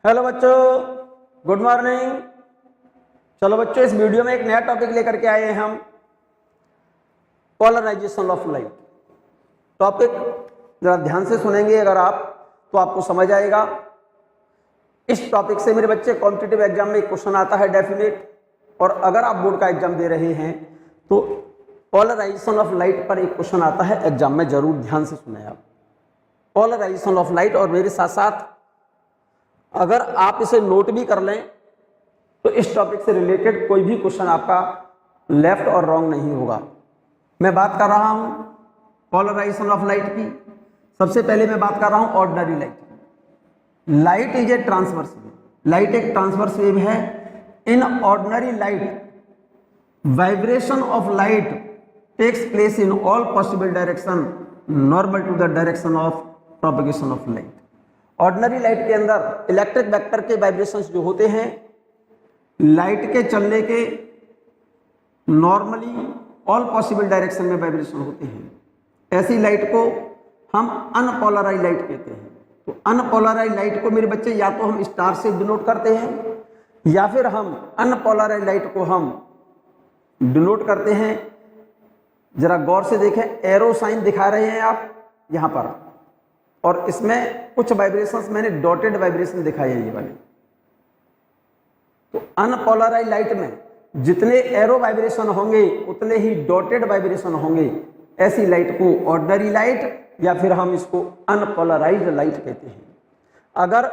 Hello बच्चों, good morning. चलो बच्चों, इस वीडियो में एक नया टॉपिक लेकर के आए हैं हम, पोलराइजेशन ऑफ लाइट। टॉपिक जरा ध्यान से सुनेंगे अगर आप तो आपको समझ आएगा। इस टॉपिक से मेरे बच्चे कॉम्पिटिटिव एग्जाम में क्वेश्चन आता है डेफिनेट, और अगर आप बोर्ड का एग्जाम दे रहे हैं तो पोलराइजेशन ऑफ लाइट पर एक क्वेश्चन आता है एग्जाम में, जरूर ध्यान से सुने आप। पोलराइजेशन ऑफ लाइट, और मेरे साथ साथ अगर आप इसे नोट भी कर लें तो इस टॉपिक से रिलेटेड कोई भी क्वेश्चन आपका लेफ्ट और रॉन्ग नहीं होगा। मैं बात कर रहा हूं पोलराइजेशन ऑफ लाइट की। सबसे पहले मैं बात कर रहा हूं ऑर्डिनरी लाइट की। Light is a transverse wave. Light एक ट्रांसवर्स वेव है। In ordinary light vibration of light takes place in all possible direction normal to the direction of propagation of light. Ordinary light के अंदर electric vector के vibrations जो होते हैं light के चलने के नॉर्मली ऑल पॉसिबल डायरेक्शन में वाइब्रेशन होते हैं। ऐसी लाइट को हम अनपोलराइज लाइट कहते हैं। तो अनपोलराइज लाइट को मेरे बच्चे या तो हम स्टार से डिनोट करते हैं या फिर हम अनपोलराइज लाइट को हम डिनोट करते हैं। जरा गौर से देखें, एरो साइन दिखा रहे हैं आप यहां पर, और इसमें कुछ वाइब्रेशंस मैंने डॉटेड वाइब्रेशन दिखाए हैं ये वाले। तो अनपोलराइज लाइट में जितने एरो वाइब्रेशन होंगे उतने ही डॉटेड वाइब्रेशन होंगे। ऐसी लाइट को ऑर्डिनरी लाइट या फिर हम इसको अनपोलराइज्ड लाइट कहते हैं। अगर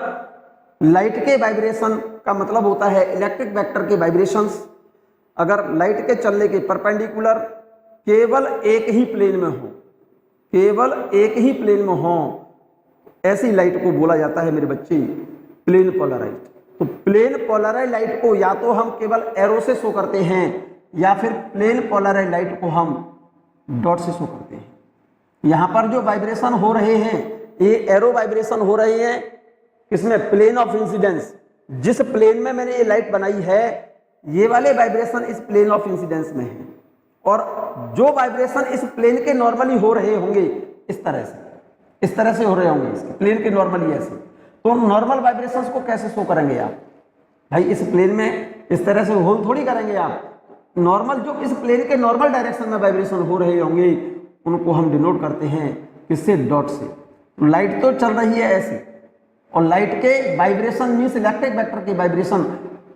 लाइट के वाइब्रेशन का मतलब होता है इलेक्ट्रिक वेक्टर के वाइब्रेशंस, अगर लाइट के चलने के परपेंडिकुलर केवल एक ही प्लेन में हो, केवल एक ही प्लेन में हो, ऐसी लाइट को बोला जाता है मेरे बच्चे प्लेन पोलराइज। तो प्लेन पोलराइज लाइट को या तो हम केवल एरो से शो करते हैं या फिर प्लेन पोलराइज लाइट को हम डॉट से शो करते हैं। यहां पर जो वाइब्रेशन हो रहे हैं ये एरो वाइब्रेशन हो रहे हैं किसमें? Plane of incidence. जिस प्लेन में मैंने ये लाइट बनाई है ये वाले वाइब्रेशन इस प्लेन ऑफ इंसिडेंस में है, और जो वाइब्रेशन इस प्लेन के नॉर्मली हो रहे होंगे इस तरह से हो रहे होंगे इसके प्लेन के नॉर्मली ऐसे। तो नॉर्मल वाइब्रेशंस को कैसे शो करेंगे आप? भाई इस प्लेन में इस तरह से होल थोड़ी करेंगे आप। नॉर्मल जो इस प्लेन के नॉर्मल डायरेक्शन में वाइब्रेशन हो रहे होंगे उनको हम डिनोट करते हैं किससे? डॉट से। लाइट तो चल रही है ऐसे, और लाइट के वाइब्रेशन मींस इलेक्ट्रिक वेक्टर के वाइब्रेशन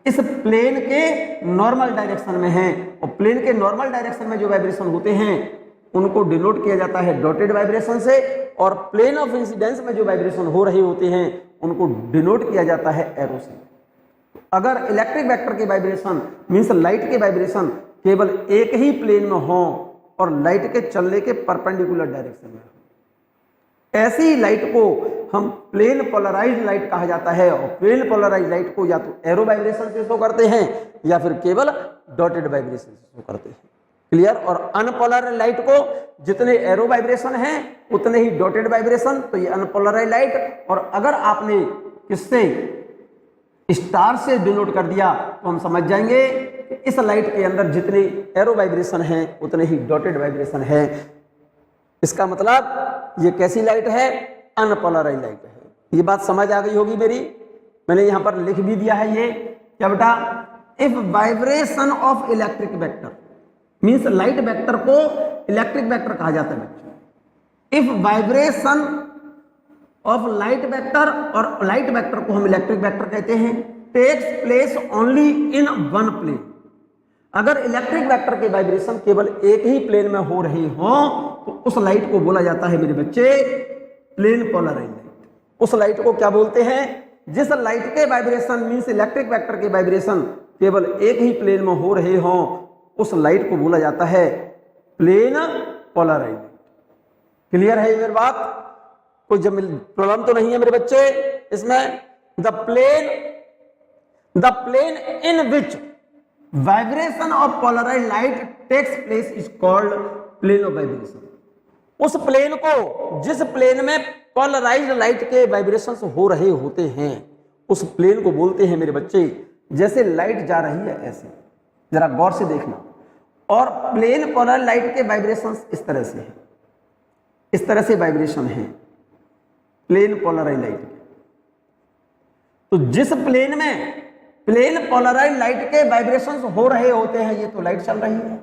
इस प्लेन के नॉर्मल डायरेक्शन में है, और प्लेन के नॉर्मल डायरेक्शन में जो वाइब्रेशन होते हैं उनको डिनोट किया जाता है डॉटेड वाइब्रेशन से, और प्लेन ऑफ इंसिडेंस में जो वाइब्रेशन हो रहे होते हैं उनको डिनोट किया जाता है एरो से। अगर इलेक्ट्रिक वेक्टर के वाइब्रेशन मींस लाइट के वाइब्रेशन केवल एक ही प्लेन में हो और लाइट के चलने के परपेंडिकुलर डायरेक्शन में हो, ऐसी लाइट को हम प्लेन पोलराइज्ड लाइट कहा जाता है। और प्लेन पोलराइज्ड लाइट को या तो एरो वाइब्रेशन से शो करते हैं या फिर केवल डॉटेड वाइब्रेशन से शो करते हैं। क्लियर? और अनपोलराइज्ड लाइट को जितने एरो वाइब्रेशन हैं उतने ही डॉटेड वाइब्रेशन, तो ये अनपोलराइज्ड लाइट। और अगर आपने किससे? स्टार से डिनोट कर दिया तो हम समझ जाएंगे कि इस लाइट के अंदर जितने एरो वाइब्रेशन हैं उतने ही डॉटेड वाइब्रेशन है। इसका मतलब ये कैसी लाइट है? अनपोलराइज्ड लाइट है। ये बात समझ आ गई होगी मेरी। मैंने यहां पर लिख भी दिया है ये क्या बेटा? If vibration of electric vector means light vector को इलेक्ट्रिक वेक्टर कहा जाता है बच्चों। If vibration of light vector, और लाइट वेक्टर को हम इलेक्ट्रिक वेक्टर कहते हैं, takes place only in one plane. अगर इलेक्ट्रिक वेक्टर के वाइब्रेशन केवल एक ही प्लेन में हो रहे हो तो उस लाइट को बोला जाता है मेरे बच्चे प्लेन पोलराइज्ड लाइट। उस लाइट को क्या बोलते हैं? जिस लाइट के वाइब्रेशन मीन्स इलेक्ट्रिक वेक्टर के वाइब्रेशन केवल एक ही प्लेन में हो रहे हो उस लाइट को बोला जाता है प्लेन पोलराइज्ड लाइट। क्लियर है ये मेरी बात? कोई प्रॉब्लम तो नहीं है मेरे बच्चे इसमें? The plane in which vibration of polarized light takes place is called plane of vibration. उस प्लेन को जिस प्लेन में पोलराइज्ड लाइट के वाइब्रेशंस हो रहे होते हैं उस प्लेन को बोलते हैं मेरे बच्चे, जैसे लाइट जा रही है ऐसे, जरा गौर से देखना। और प्लेन पोलराइज्ड लाइट के वाइब्रेशंस इस तरह से है, इस तरह से वाइब्रेशन है प्लेन पोलराइज्ड लाइट के। तो जिस प्लेन में प्लेन पोलराइज लाइट के वाइब्रेशंस हो रहे होते हैं, ये तो लाइट चल रही है,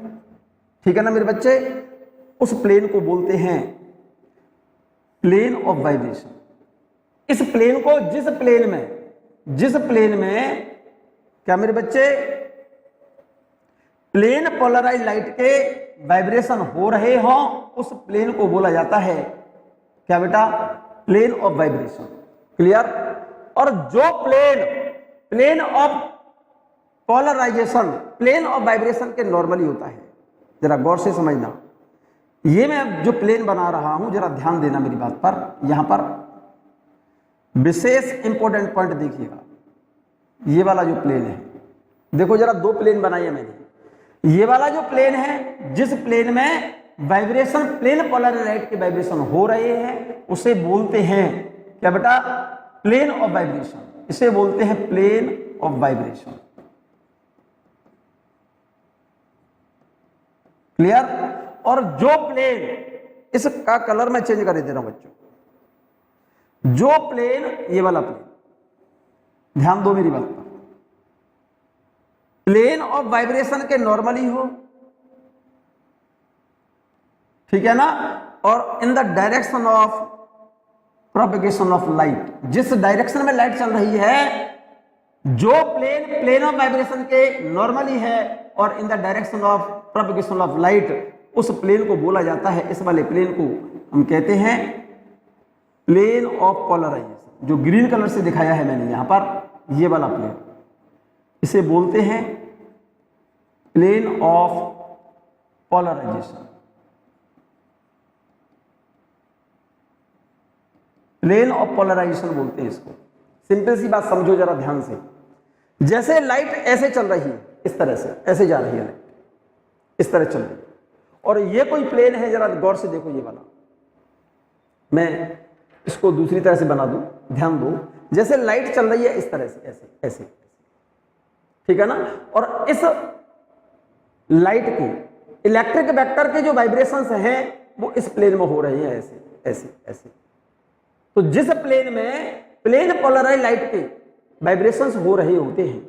ठीक है ना मेरे बच्चे, उस प्लेन को बोलते हैं प्लेन ऑफ वाइब्रेशन। इस प्लेन को जिस प्लेन में क्या मेरे बच्चे प्लेन पोलराइज लाइट के वाइब्रेशन हो रहे हो, उस प्लेन को बोला जाता है क्या बेटा, प्लेन ऑफ वाइब्रेशन। क्लियर। और जो plane of polarization plane of vibration के नॉर्मली होता है, जरा गौर से समझना, ये मैं जो प्लेन बना रहा हूं जरा ध्यान देना मेरी बात पर, यहां पर विशेष इंपॉर्टेंट पॉइंट देखिएगा। ये वाला जो प्लेन है, देखो जरा दो प्लेन बनाए हैं मैंने। ये वाला जो प्लेन है, जिस प्लेन में वाइब्रेशन प्लेन पोलराइज लाइट के वाइब्रेशन हो रहे हैं, उसे बोलते हैं क्या बेटा, प्लेन ऑफ वाइब्रेशन। इसे बोलते हैं प्लेन ऑफ वाइब्रेशन। क्लियर। और जो प्लेन, इसका कलर मैं चेंज कर दे रहा हूं बच्चों, जो प्लेन, ये वाला प्लेन, ध्यान दो मेरी बात पर, प्लेन ऑफ वाइब्रेशन के नॉर्मली हो, ठीक है ना, और in the direction of propagation of light, जिस डायरेक्शन में लाइट चल रही है, जो प्लेन ऑफ वाइब्रेशन के नॉर्मली है और in the direction of propagation of light, उस प्लेन को बोला जाता है, इस वाले प्लेन को हम कहते हैं प्लेन ऑफ पोलराइजेशन। जो ग्रीन कलर से दिखाया है मैंने यहां पर, ये वाला प्लेन, इसे बोलते हैं plane of polarization. Plane of polarization बोलते हैं इसको। सिंपल सी बात समझो जरा ध्यान से, जैसे लाइट ऐसे चल रही है, इस तरह से ऐसे जा रही है लाइट, इस तरह चल रही है, और ये कोई प्लेन है, जरा गौर से देखो, ये वाला, मैं इसको दूसरी तरह से बना दूं, ध्यान दो, जैसे लाइट चल रही है इस तरह से, ऐसे ऐसे, ठीक है ना, और इस लाइट के इलेक्ट्रिक वेक्टर के जो वाइब्रेशंस हैं वो इस प्लेन में हो रहे हैं, ऐसे ऐसे ऐसे। तो जिस प्लेन में प्लेन पोलराइज लाइट के वाइब्रेशंस हो रहे होते हैं,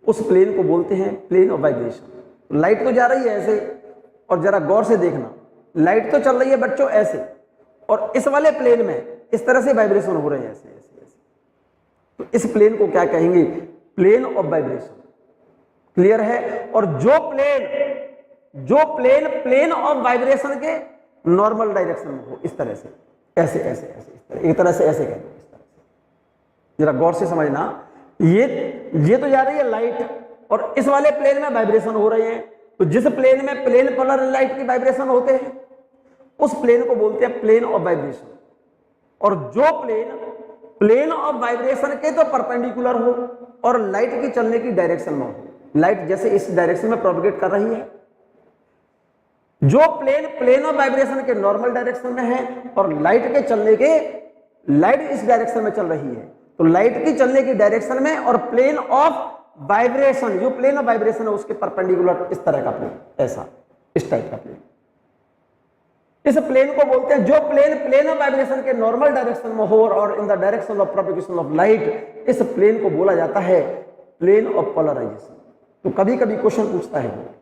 उस प्लेन को बोलते हैं प्लेन ऑफ वाइब्रेशन। लाइट तो जा रही है ऐसे, और जरा गौर से देखना, लाइट तो चल रही है बच्चों ऐसे, और इस वाले प्लेन में इस तरह से वाइब्रेशन हो रहे हैं, ऐसे ऐसे ऐसे। तो इस प्लेन को क्या कहेंगे, प्लेन ऑफ वाइब्रेशन। क्लियर है। और जो प्लेन प्लेन ऑफ वाइब्रेशन के नॉर्मल डायरेक्शन में हो, इस तरह से, ऐसे ऐसे ऐसे, इस तरह, एक तरह से ऐसे कह दो, इस तरह से। जरा गौर से समझना, ये तो जा रही है लाइट, और इस वाले प्लेन में वाइब्रेशन हो रहे हैं। तो जिस प्लेन में प्लेन पोलराइज लाइट के वाइब्रेशन होते हैं, उस प्लेन को बोलते हैं प्लेन ऑफ वाइब्रेशन। और जो प्लेन ऑफ वाइब्रेशन के तो परपेंडिकुलर हो और लाइट की चलने की डायरेक्शन में हो, लाइट जैसे इस डायरेक्शन में प्रोपगेट कर रही है, जो प्लेन ऑफ वाइब्रेशन के नॉर्मल डायरेक्शन में है, और लाइट के चलने के, लाइट इस डायरेक्शन में चल रही है, तो लाइट की चलने की डायरेक्शन में, और प्लेन ऑफ वाइब्रेशन, जो प्लेन ऑफ वाइब्रेशन है उसके परपेंडिकुलर, इस तरह का प्लेन, ऐसा, इस टाइप का प्लेन, इस प्लेन को बोलते हैं, जो प्लेन ऑफ वाइब्रेशन के नॉर्मल डायरेक्शन में हो और in the direction of propagation of light, इस प्लेन को बोला जाता है प्लेन ऑफ पोलराइजेशन। तो कभी कभी क्वेश्चन पूछता है,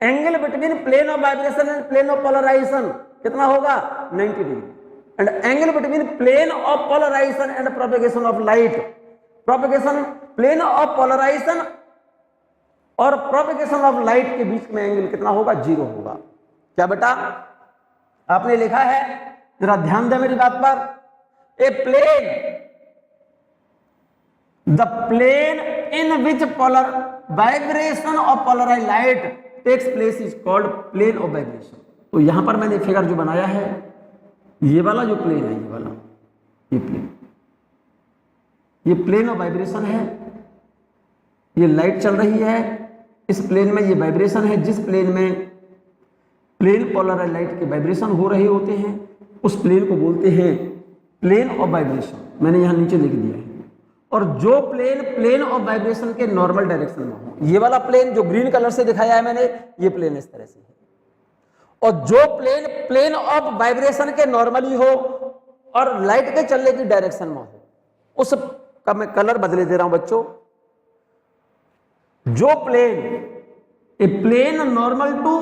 angle between plane of vibration and plane of polarization कितना होगा, 90 degree. And angle between plane of polarization and propagation of light, propagation plane of polarization और प्रोपगेशन ऑफ लाइट के बीच में एंगल कितना होगा, 0 होगा। क्या बेटा आपने लिखा है, जरा ध्यान दे मेरी बात पर, a plane, the plane in which polar vibration of polarize light takes place is called plane of vibration. तो यहां पर मैंने फिगर जो बनाया है, ये वाला जो प्लेन है, ये वाला, ये प्लेन ऑफ वाइब्रेशन है, ये लाइट चल रही है, इस प्लेन में ये वाइब्रेशन है, जिस प्लेन में प्लेन पोलराइज लाइट के वाइब्रेशन हो रहे होते हैं, उस प्लेन को बोलते हैं प्लेन ऑफ वाइब्रेशन। मैंने यहां नीचे लिख दिया है। और जो प्लेन ऑफ वाइब्रेशन के नॉर्मल डायरेक्शन में हो, ये वाला प्लेन जो ग्रीन कलर से दिखाया है मैंने, ये प्लेन इस तरह से है। और जो प्लेन ऑफ वाइब्रेशन के नॉर्मली हो और लाइट के चलने की डायरेक्शन में हो, का मैं कलर बदले दे रहा हूं बच्चों। जो plane, a plane normal to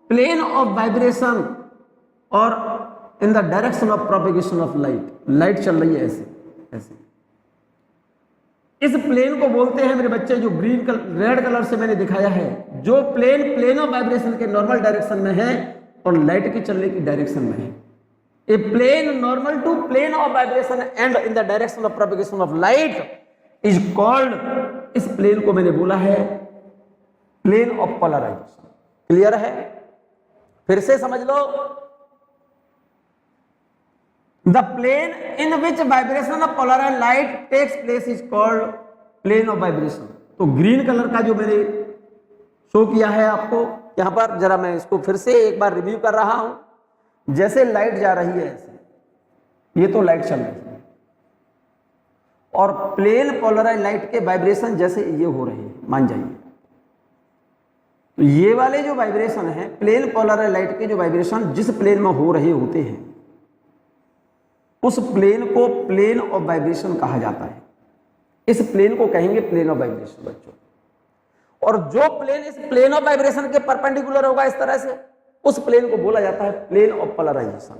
plane of vibration और in the direction of propagation of light, light चल रही है ऐसे ऐसे, इस प्लेन को बोलते हैं मेरे बच्चे, जो ग्रीन कलर रेड कलर से मैंने दिखाया है, जो प्लेन प्लेन ऑफ वाइब्रेशन के नॉर्मल डायरेक्शन में है और लाइट की चलने की डायरेक्शन में है। A plane normal to plane of vibration and in the direction of propagation of light is called, इस प्लेन को मैंने बोला है प्लेन ऑफ पोलराइजेशन। क्लियर है? फिर से समझ लो, the plane in which vibration of polarized light takes place is called plane of vibration. तो ग्रीन कलर का जो मैंने शो किया है आपको यहां पर, जरा मैं इसको फिर से एक बार रिव्यू कर रहा हूं। जैसे लाइट जा रही है ऐसे, ये तो लाइट चल रही है, और प्लेन पोलराइज्ड लाइट के वाइब्रेशन जैसे ये हो रहे हैं, मान जाइए। तो ये वाले जो वाइब्रेशन है, प्लेन पोलराइज्ड लाइट के जो वाइब्रेशन जिस प्लेन में हो रहे होते हैं, उस प्लेन को प्लेन ऑफ वाइब्रेशन कहा जाता है। इस प्लेन को कहेंगे प्लेन ऑफ वाइब्रेशन बच्चों। और जो प्लेन इस प्लेन ऑफ वाइब्रेशन के परपेंडिकुलर होगा इस तरह से, उस प्लेन को बोला जाता है प्लेन ऑफ पोलराइजेशन।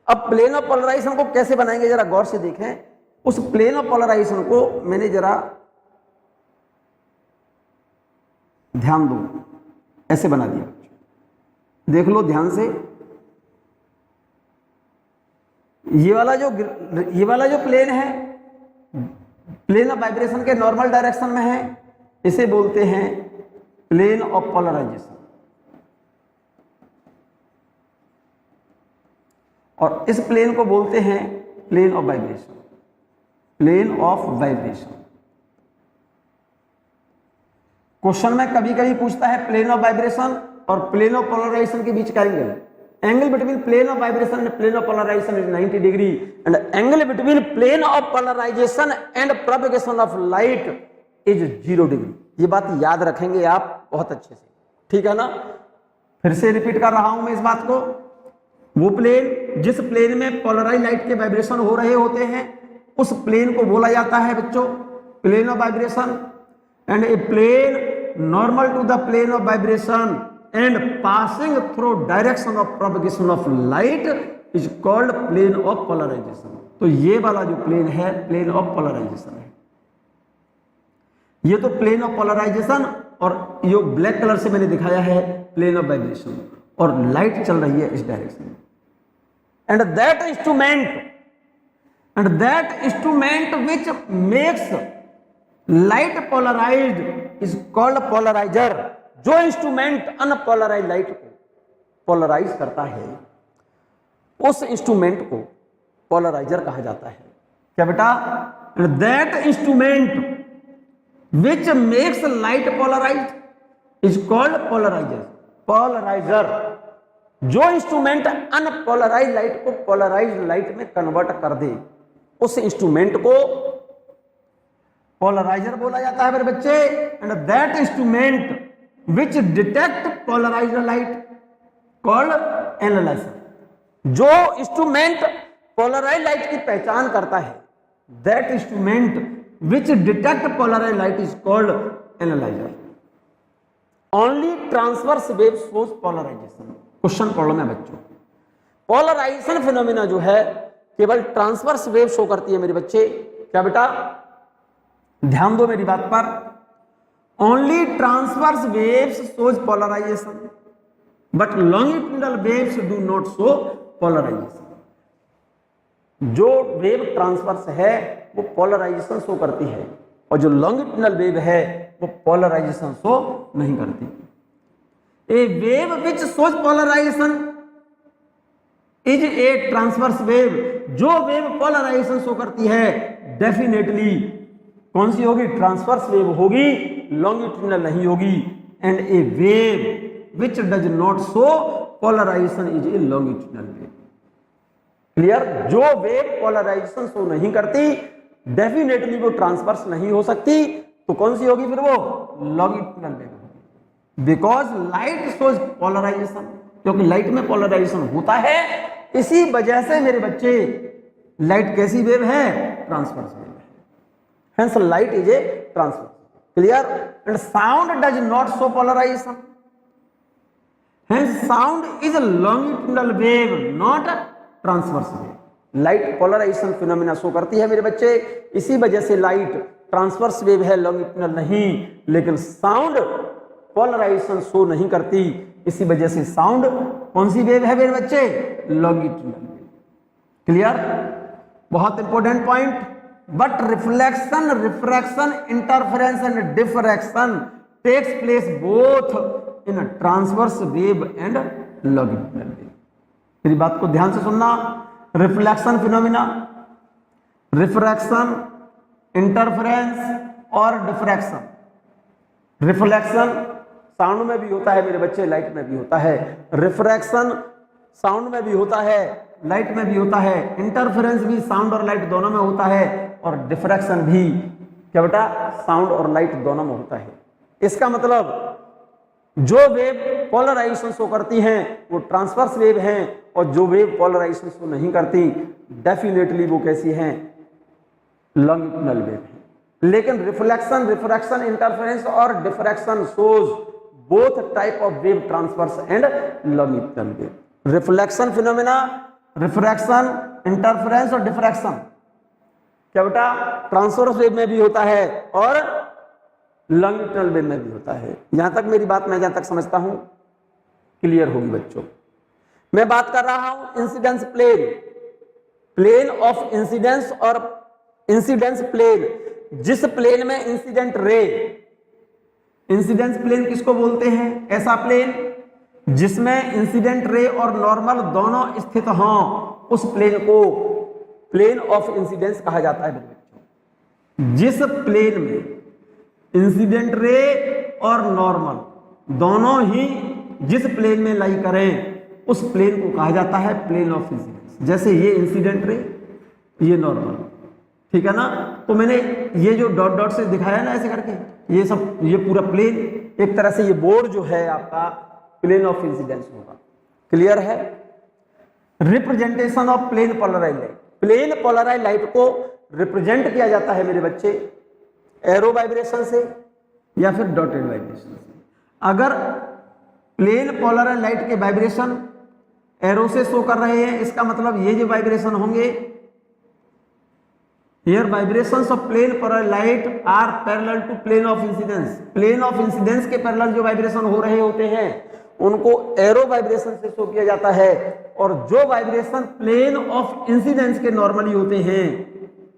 अब प्लेन ऑफ पोलराइजेशन को कैसे बनाएंगे जरा गौर से देखें। उस प्लेन ऑफ पोलराइजेशन को मैंने जरा ध्यान दो, ऐसे बना दिया, देख लो ध्यान से। ये वाला जो प्लेन है, प्लेन ऑफ वाइब्रेशन के नॉर्मल डायरेक्शन में है, इसे बोलते हैं प्लेन ऑफ पोलराइजेशन। और इस प्लेन को बोलते हैं plane of vibration, plane of vibration. Question में कभी कभी पूछता है प्लेन ऑफ वाइब्रेशन और प्लेन ऑफ पोलराइजेशन के बीच का angle, angle between plane of vibration and plane of polarization is 90 degree and angle between plane of polarization and propagation of light is 0 degree। ये बात याद रखेंगे आप बहुत अच्छे से, ठीक है ना। फिर से रिपीट कर रहा हूं मैं इस बात को। वो प्लेन जिस प्लेन में पोलराइज लाइट के वाइब्रेशन हो रहे होते हैं, उस प्लेन को बोला जाता है बच्चों plane of vibration. And a plane normal to the plane of vibration and passing through direction of propagation of light is called plane of polarization। तो ये वाला जो प्लेन है प्लेन ऑफ पोलराइजेशन है। ये तो प्लेन ऑफ पोलराइजेशन, और ये ब्लैक कलर से मैंने दिखाया है प्लेन ऑफ वाइब्रेशन, और लाइट चल रही है इस डायरेक्शन में। And that instrument which makes light polarized is called polarizer. जो इंस्ट्रूमेंट अनपोलराइज लाइट को पोलराइज करता है, उस इंस्ट्रूमेंट को पोलराइजर कहा जाता है। क्या बेटा? That instrument which makes light polarized is called polarizer. Polarizer जो इंस्ट्रूमेंट अनपोलराइज लाइट को पोलराइज लाइट में कन्वर्ट कर दे, उस इंस्ट्रूमेंट को पोलराइजर बोला जाता है मेरे बच्चे। And that instrument which detect polarized light called analyzer। जो इंस्ट्रूमेंट पोलराइज लाइट की पहचान करता है, that instrument which detect polarized light is called analyzer। only transverse wave shows polarization। Question पढ़ लो मैं बच्चों, पोलराइजेशन फिनोमिना जो है केवल ट्रांसवर्स वेव शो करती है मेरे बच्चे। क्या बेटा? ध्यान दो मेरी बात पर। Only transverse waves shows polarization, but longitudinal waves do not show polarization। जो वेव ट्रांसवर्स है वो पोलराइजेशन शो करती है, और जो लॉन्गिट्यूडनल वेव है वो पोलराइजेशन शो नहीं करती। A wave which shows polarization is a transverse wave. जो वेव पोलराइजेशन शो करती है डेफिनेटली कौन सी होगी? ट्रांसवर्स वेव होगी, लॉन्गिट्यूडनल नहीं होगी। And a wave which does not show polarization is a longitudinal wave. Clear? जो वेव पोलराइजेशन शो नहीं करती डेफिनेटली वो ट्रांसवर्स नहीं हो सकती, तो कौन सी होगी फिर? वो लॉन्गिट्यूडनल वेव होगी। बिकॉज लाइट शोज पोलराइजेशन, क्योंकि लाइट में पोलराइजेशन होता है, इसी वजह से मेरे बच्चे लाइट कैसी वेव है? Transverse wave Hence light is a transverse. Clear? And sound does not show polarization. Hence sound is a longitudinal wave, not a transverse wave. Light polarization phenomena show करती है मेरे बच्चे, इसी वजह से लाइट ट्रांसवर्स वेव है, longitudinal नहीं। लेकिन साउंड पोलराइजेशन शो नहीं करती, इसी वजह से साउंड कौन सी वेव है मेरे बच्चे? Longitudinal wave. क्लियर? बहुत important point. But reflection, refraction, interference and diffraction takes place both in transverse wave and longitudinal wave. मेरी बात को ध्यान से सुनना। रिफ्लेक्शन फिनोमिना, रिफ्रैक्शन, इंटरफेरेंस और डिफ्रैक्शन। रिफ्लेक्शन साउंड में भी होता है मेरे बच्चे, लाइट में भी होता है। रिफ्रैक्शन साउंड में भी होता है, लाइट में भी होता है। इंटरफेरेंस भी साउंड और लाइट दोनों में होता है, और डिफ्रैक्शन भी क्या बेटा? साउंड और लाइट दोनों में होता है। इसका मतलब जो वेव पोलराइजेशन शो करती हैं वो ट्रांसवर्स वेव हैं, और जो वेव पोलराइजेशन शो नहीं करती डेफिनेटली वो कैसी हैं? लॉन्गिट्यूडनल वेव है। लेकिन रिफ्लेक्शन, रिफ्रैक्शन, इंटरफेरेंस और diffraction shows both type of wave, transverse and longitudinal wave. Reflection phenomena, refraction, interference और डिफ्रैक्शन क्या बेटा? ट्रांसवर्स वेव में भी होता है और लॉन्गिट्यूडनल वेव में भी होता है। यहां तक मेरी बात मैं जहां तक समझता हूं क्लियर होगी बच्चों। मैं बात कर रहा हूं incidence plane, plane of incidence और इंसिडेंस प्लेन, जिस प्लेन में इंसिडेंट रे, इंसिडेंस प्लेन किसको बोलते हैं? ऐसा प्लेन जिसमें इंसिडेंट रे और नॉर्मल दोनों स्थित हों, उस प्लेन को प्लेन ऑफ इंसिडेंस कहा जाता है बच्चों। जिस प्लेन में इंसिडेंट रे और नॉर्मल दोनों ही जिस प्लेन में लाई करें, उस प्लेन को कहा जाता है प्लेन ऑफ इंसिडेंस। जैसे ये इंसिडेंट रे, ये नॉर्मल, ठीक है ना? तो मैंने ये जो डॉट डॉट से दिखाया ना ऐसे करके, ये सब, ये पूरा प्लेन एक तरह से, ये बोर्ड जो है आपका प्लेन ऑफ इंसिडेंस होगा। क्लियर है? Representation of plane polarize light, plane polarize light को रिप्रेजेंट किया जाता है मेरे बच्चे एरो वाइब्रेशन से या फिर डॉटेड वाइब्रेशन से। अगर प्लेन पोलराइज लाइट के वाइब्रेशन एरो से शो कर रहे हैं, इसका मतलब ये जो वाइब्रेशन होंगे, here vibrations of plane polarize light are parallel to plane of incidence. Plane of incidence के पैरेलल जो वाइब्रेशन हो रहे होते हैं उनको एरो वाइब्रेशन से शो किया जाता है, और जो वाइब्रेशन प्लेन ऑफ इंसिडेंस के नॉर्मली होते हैं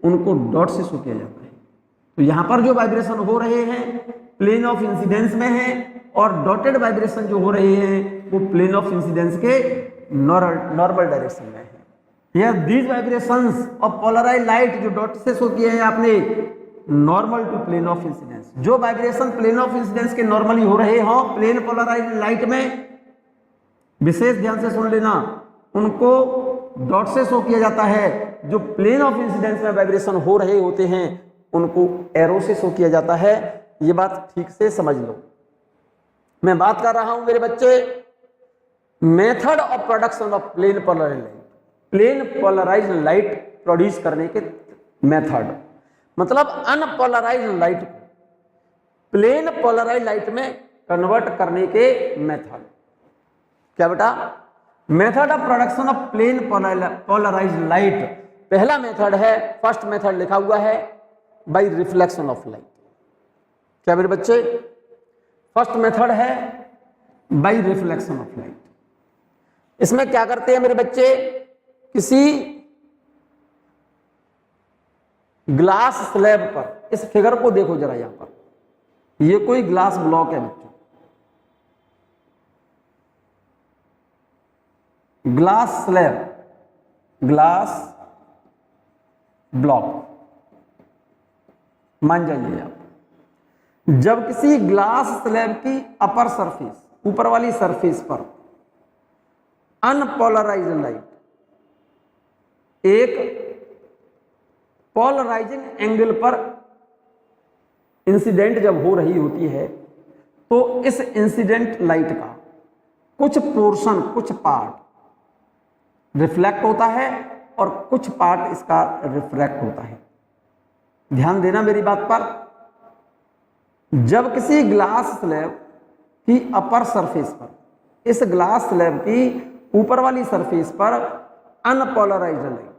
उनको डॉट से शो किया जाता है। तो यहां पर जो वाइब्रेशन हो रहे हैं प्लेन ऑफ इंसिडेंस में है, और डॉटेड वाइब्रेशन जो हो रहे हैं वो प्लेन ऑफ इंसिडेंस के नॉर्मल डायरेक्शन में है। Here these vibrations of polarize light जो डॉट से शो किए हैं आपने, normal to plane of incidence. जो वाइब्रेशन प्लेन ऑफ इंसिडेंस के नॉर्मली हो रहे हो प्लेन पोलराइज लाइट में, विशेष ध्यान से सुन लेना, उनको डॉट से शो किया जाता है। जो प्लेन ऑफ इंसिडेंस में वाइब्रेशन हो रहे होते हैं उनको एरो से शो किया जाता है। ये बात ठीक से समझ लो। मैं बात कर रहा हूं मेरे बच्चे method of production of plane polarize light, plane polarize light produce करने के मेथड, मतलब अनपोलराइज लाइट को प्लेन पोलराइज लाइट में कन्वर्ट करने के मेथड। क्या बेटा? Method of production of plane polarize light, पहला मेथड है, फर्स्ट मेथड लिखा हुआ है बाय रिफ्लेक्शन ऑफ लाइट। क्या मेरे बच्चे? फर्स्ट मेथड है बाय रिफ्लेक्शन ऑफ लाइट। इसमें क्या करते हैं मेरे बच्चे? किसी ग्लास स्लैब पर, इस फिगर को देखो जरा, यहां पर ये कोई ग्लास ब्लॉक है बच्चों, ग्लास स्लैब, ग्लास ब्लॉक मान जाइए आप। जब किसी ग्लास स्लैब की अपर सरफेस, ऊपर वाली सरफेस पर अनपोलराइज लाइट एक पोलराइजिंग एंगल पर इंसिडेंट जब हो रही होती है, तो इस इंसिडेंट लाइट का कुछ पोर्शन, कुछ पार्ट रिफ्लेक्ट होता है और कुछ पार्ट इसका रिफ्रैक्ट होता है। ध्यान देना मेरी बात पर। जब किसी ग्लास स्लैब की अपर सरफेस पर, इस ग्लास स्लैब की ऊपर वाली सरफेस पर अनपोलराइज्ड लाइट,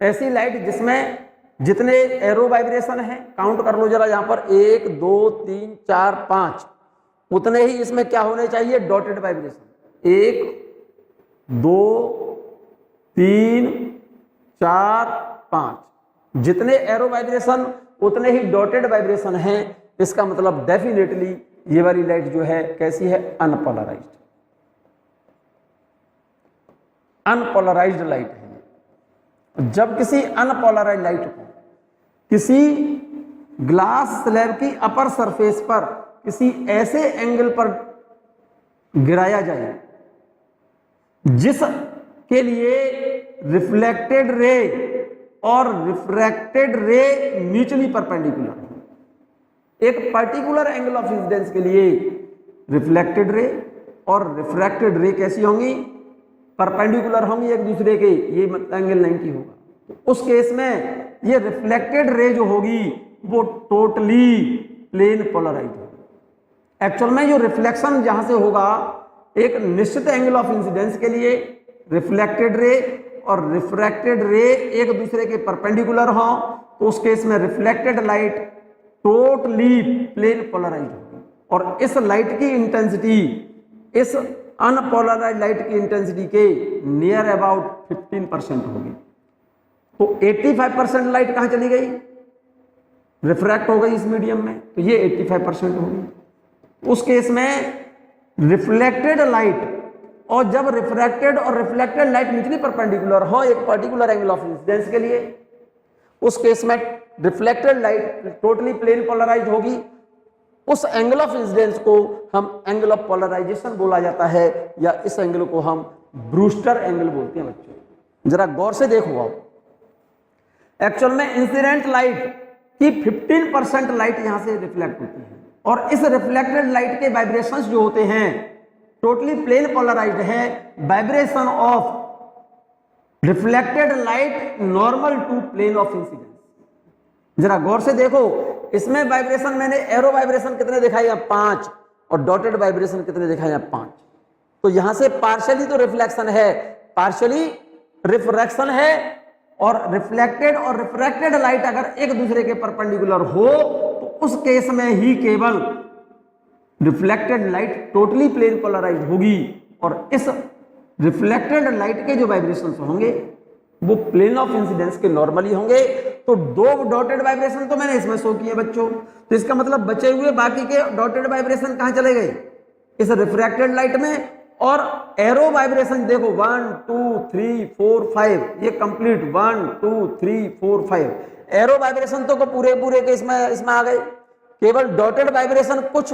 ऐसी लाइट जिसमें जितने एरो वाइब्रेशन है, काउंट कर लो जरा यहां पर, 1 2 3 4 5, उतने ही इसमें क्या होने चाहिए, डॉटेड वाइब्रेशन। 1 2 3 4 5, जितने एरो वाइब्रेशन उतने ही डॉटेड वाइब्रेशन हैं। इसका मतलब डेफिनेटली ये वाली लाइट जो है कैसी है, अनपोलराइज्ड, अनपोलराइज्ड लाइट है। जब किसी अनपोलराइज्ड लाइट को किसी ग्लास स्लैब की अपर सरफेस पर किसी ऐसे एंगल पर गिराया जाए जिसके लिए रिफ्लेक्टेड रे और रिफ्रैक्टेड रे म्यूचुअली परपेंडिकुलर है। एक पर्टिकुलर एंगल ऑफ इंसिडेंस के लिए रिफ्लेक्टेड रे और रिफ्रैक्टेड रे कैसी होंगी, परपेंडिकुलर होंगी एक दूसरे के, ये एंगल 90 होगा। तो उस केस में ये रिफ्लेक्टेड रे जो होगी वो टोटली प्लेन पोलराइज्ड होगी। एक्चुअल में जो रिफ्लेक्शन जहां से होगा एक निश्चित एंगल ऑफ इंसिडेंस के लिए रिफ्लेक्टेड रे और रिफ्रैक्टेड रे एक दूसरे के परपेंडिकुलर हो, तो उस केस में reflected light totally plane polarized होगी। और इस लाइट की इंटेंसिटी इस अनपोलराइज्ड लाइट की इंटेंसिटी के नियर अबाउट 15% होगी। तो 85% लाइट कहां चली गई, रिफ्रैक्ट हो गई इस मीडियम में, तो ये 85% होगी। उस केस में रिफ्लेक्टेड लाइट, और जब रिफ्रैक्टेड और रिफ्लेक्टेड लाइट म्यूचुअली परपेंडिकुलर हो एक पर्टिकुलर एंगल ऑफ इंसिडेंस के लिए, उस केस में reflected light totally plane polarized होगी। उस एंगल ऑफ इंसिडेंस को हम एंगल ऑफ पोलराइजेशन बोला जाता है, या इस एंगल को हम ब्रूस्टर एंगल बोलते हैं। बच्चों जरा गौर से देखो आप, एक्चुअल में इंसिडेंट लाइट की 15% लाइट यहां से रिफ्लेक्ट होती है, और इस रिफ्लेक्टेड लाइट के वाइब्रेशंस जो होते हैं टोटली प्लेन पोलराइज्ड है। Vibration of reflected light normal to plane of incidence. जरा गौर से देखो, इसमें वाइब्रेशन मैंने एरो वाइब्रेशन कितने दिखाए यहाँ 5, और डॉटेड वाइब्रेशन कितने दिखाए यहाँ 5। तो यहां से पार्शियली तो रिफ्लेक्शन है, पार्शियली रिफ्रैक्शन है, और रिफ्लेक्टेड और रिफ्रैक्टेड लाइट अगर एक दूसरे के परपेंडिकुलर हो तो उस केस में ही केवल reflected light totally plane polarized होगी, और इस रिफ्लेक्टेड लाइट के जो वाइब्रेशंस होंगे वो प्लेन ऑफ इंसिडेंस के नॉर्मली होंगे। तो 2 डॉटेड वाइब्रेशन तो मैंने इसमें शो किए बच्चों, तो इसका मतलब बचे हुए बाकी के डॉटेड वाइब्रेशन कहां चले गए, इस रिफ्रैक्टेड लाइट में। और एरो वाइब्रेशन देखो 1 2 3 4 5, ये कंप्लीट 1 2 3 4 5 एरो वाइब्रेशन तो पूरे के इसमें आ गए। केवल डॉटेड वाइब्रेशन कुछ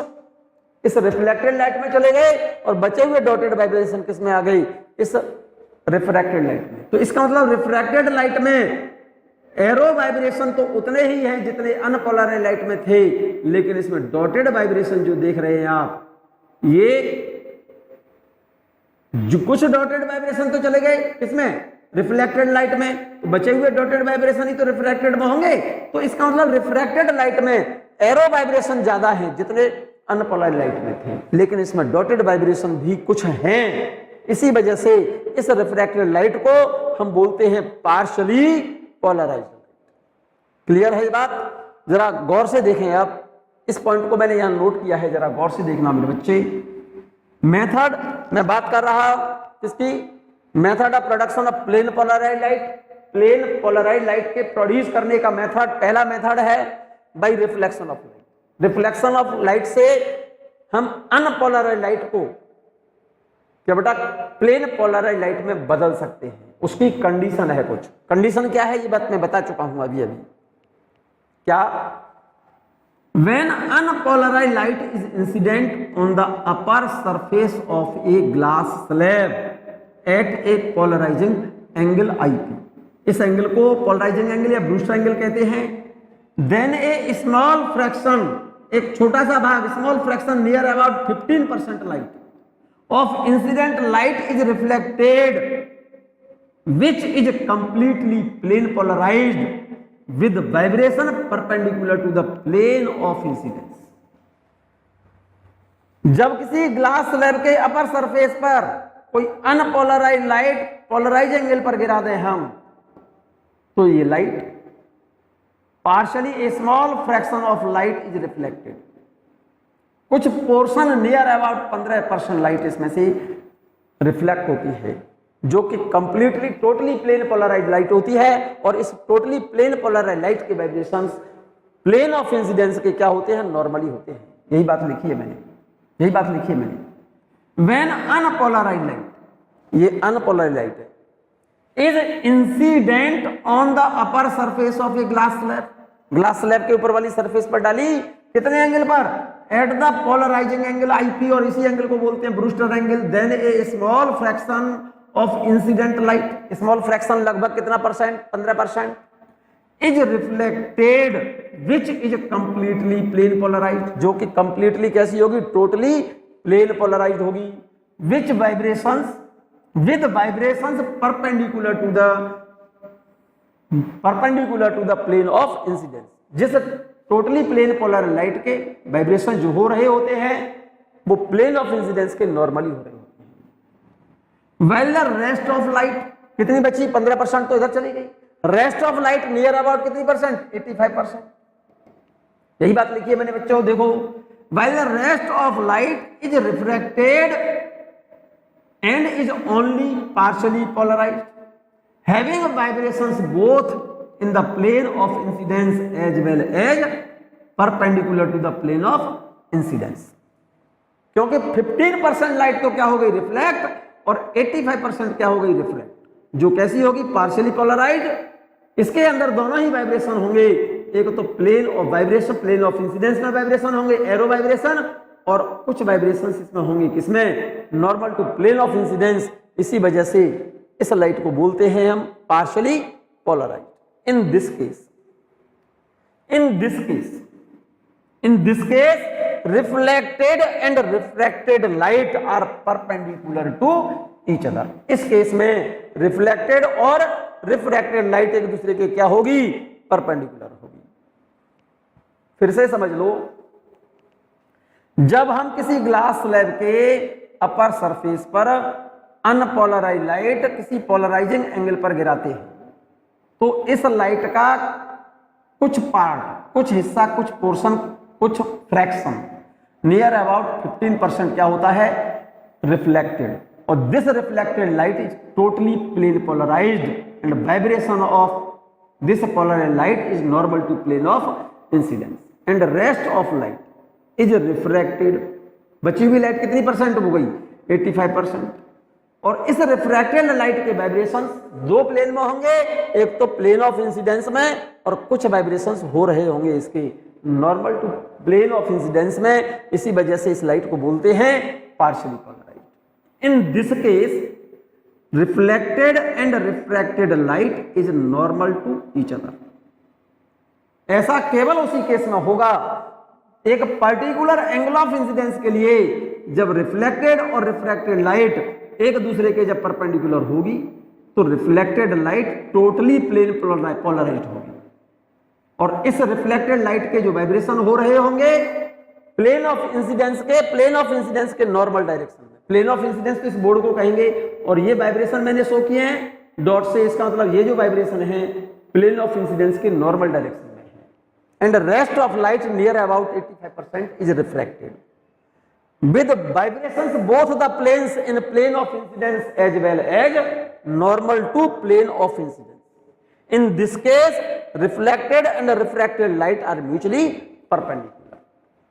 इस रिफ्लेक्टेड लाइट में चले गए, और बचे हुए डॉटेड वाइब्रेशन किस में आ गई, इस रिफ्रैक्टेड लाइट में। तो इसका मतलब रिफ्रैक्टेड लाइट में एरो वाइब्रेशन तो उतने ही हैं जितने अनपोलराइज्ड लाइट में थे, लेकिन इसमें डॉटेड वाइब्रेशन जो देख रहे हैं आप, ये जो कुछ डॉटेड वाइब्रेशन तो चले गए इसमें रिफ्लेक्टेड लाइट में, तो बचे हुए डॉटेड वाइब्रेशन ही तो रिफ्रैक्टेड में होंगे। तो इसका मतलब रिफ्रैक्टेड लाइट में एरो वाइब्रेशन ज्यादा है जितने अनपोलराइज्ड लाइट में थे, लेकिन इसमें डॉटेड वाइब्रेशन भी कुछ हैं। इसी वजह से इस रिफ्रैक्टेड लाइट को हम बोलते हैं पार्शियली पोलराइज्ड। क्लियर है ये बात? जरा गौर से देखें आप, इस पॉइंट को मैंने यहां नोट किया है, जरा गौर से देखना मेरे बच्चे। मेथड मैं बात कर रहा इसकी, method of production of plane polarized light. Plane polarized light के प्रोड्यूस करने का मेथड, पहला मेथड है by reflection of light. Reflection of light से हम अनपोलराइज्ड लाइट को क्या बेटा प्लेन पोलराइज्ड लाइट में बदल सकते हैं। उसकी कंडीशन है, कुछ कंडीशन क्या है ये बात मैं बता चुका हूं अभी। क्या? When unpolarized light is incident on the upper surface of a glass slab at a polarizing angle IP, इस एंगल को पोलराइजिंग एंगल या ब्रूस्टर एंगल कहते हैं। Then a small fraction, एक छोटा सा भाग, small fraction near about 15% light of incident light is reflected which is completely plane polarized with vibration perpendicular to the plane of incidence। जब किसी glass slab के upper surface पर कोई unpolarise light polarise angle पर गिरा दें हम, तो ये light partially a small fraction of light is reflected, कुछ पोर्शन नियर अबाउट 15% लाइट इसमें से रिफ्लेक्ट होती है, जो कि completely totally plane polarize light होती है। और इस टोटली प्लेन पोलराइज लाइट के वाइब्रेशंस प्लेन ऑफ इंसिडेंस के क्या होते हैं, नॉर्मली होते हैं। यही बात लिखी है मैंने, यही बात लिखी है मैंने। व्हेन अनपोलराइज लाइट, ये अनपोलराइज लाइट है, is incident on the upper surface of a glass slab, glass slab के ऊपर वाली सरफेस पर डाली, कितने एंगल पर, at the polarizing angle IP, और इसी एंगल को बोलते हैं Brewster angle. Then a small fraction of incident light, small fraction लगभग कितना percent, 15%, is reflected which is completely plane polarized, जो कि कंप्लीटली कैसी होगी, टोटली प्लेन पोलराइज्ड होगी। Which vibrations, with vibrations perpendicular to the plane of incidence, जिस totally plane polar light के vibration जो हो रहे होते हैं वो प्लेन ऑफ इंसिडेंस के नॉर्मली हो रहे होते हैं। Well the rest of light कितनी बची, 15% तो इधर चली गई। Rest of light near about कितनी परसेंट, 85%। यही बात लिखी है मैंने बच्चों, देखो, well the rest of light is refracted and is only partially polarized, having vibrations both in the plane of incidence as well as perpendicular to the plane of incidence। क्योंकि 15% light तो क्या हो गई, रिफ्लेक्ट, और 85% क्या हो गई, reflect, जो कैसी होगी, पार्शियली पोलराइज्ड। इसके अंदर दोनों ही वाइब्रेशन होंगे, एक तो plane of vibration, plane of incidence में वाइब्रेशन होंगे, एरो वाइब्रेशन, और कुछ वाइब्रेशन इसमें होंगे किसमें, normal to plane of incidence. इसी वजह से इस लाइट को बोलते हैं हम partially polarized. In this case, reflected and refracted light are perpendicular to each other। इस केस में रिफ्लेक्टेड और रिफ्रैक्टेड लाइट एक दूसरे के क्या होगी, परपेंडिकुलर होगी। फिर से समझ लो, जब हम किसी ग्लास स्लैब के अपर सरफेस पर अनपोलराइज लाइट किसी पोलराइजिंग एंगल पर गिराते हैं, तो इस लाइट का कुछ पार्ट, कुछ हिस्सा, कुछ पोर्शन, कुछ फ्रैक्शन नियर अबाउट 15% क्या होता है, रिफ्लेक्टेड। और this reflected light is totally plane polarized and vibration of this polarized light is normal to plane of incidence and rest of light is refracted. बची हुई लाइट कितनी percent हो गई, 85%। और इस रिफ्रैक्टेड लाइट के वाइब्रेशंस दो प्लेन में होंगे, एक तो प्लेन ऑफ इंसिडेंस में, और कुछ वाइब्रेशंस हो रहे होंगे इसके normal to plane of incidence में। इसी वजह से इस लाइट को बोलते हैं partially polarized. In this case reflected and refracted light is normal to each other. ऐसा केवल उसी केस में होगा, एक पर्टिकुलर एंगल ऑफ इंसिडेंस के लिए, जब रिफ्लेक्टेड और रिफ्रैक्टेड लाइट एक दूसरे के जब परपेंडिकुलर होगी, तो reflected light totally plane polarized होगी, और इस रिफ्लेक्टेड लाइट के जो वाइब्रेशन हो रहे होंगे प्लेन ऑफ इंसिडेंस के नॉर्मल डायरेक्शन में। प्लेन ऑफ इंसिडेंस तो इस बोर्ड को कहेंगे, और ये वाइब्रेशन मैंने शो किए हैं डॉट से, इसका मतलब ये जो वाइब्रेशन है प्लेन ऑफ इंसिडेंस के नॉर्मल डायरेक्शन में है। And rest of light near about 85% is reflected with vibrations both the planes in plane of incidence as well as normal to plane of incidence। In this case reflected and refracted light are mutually perpendicular।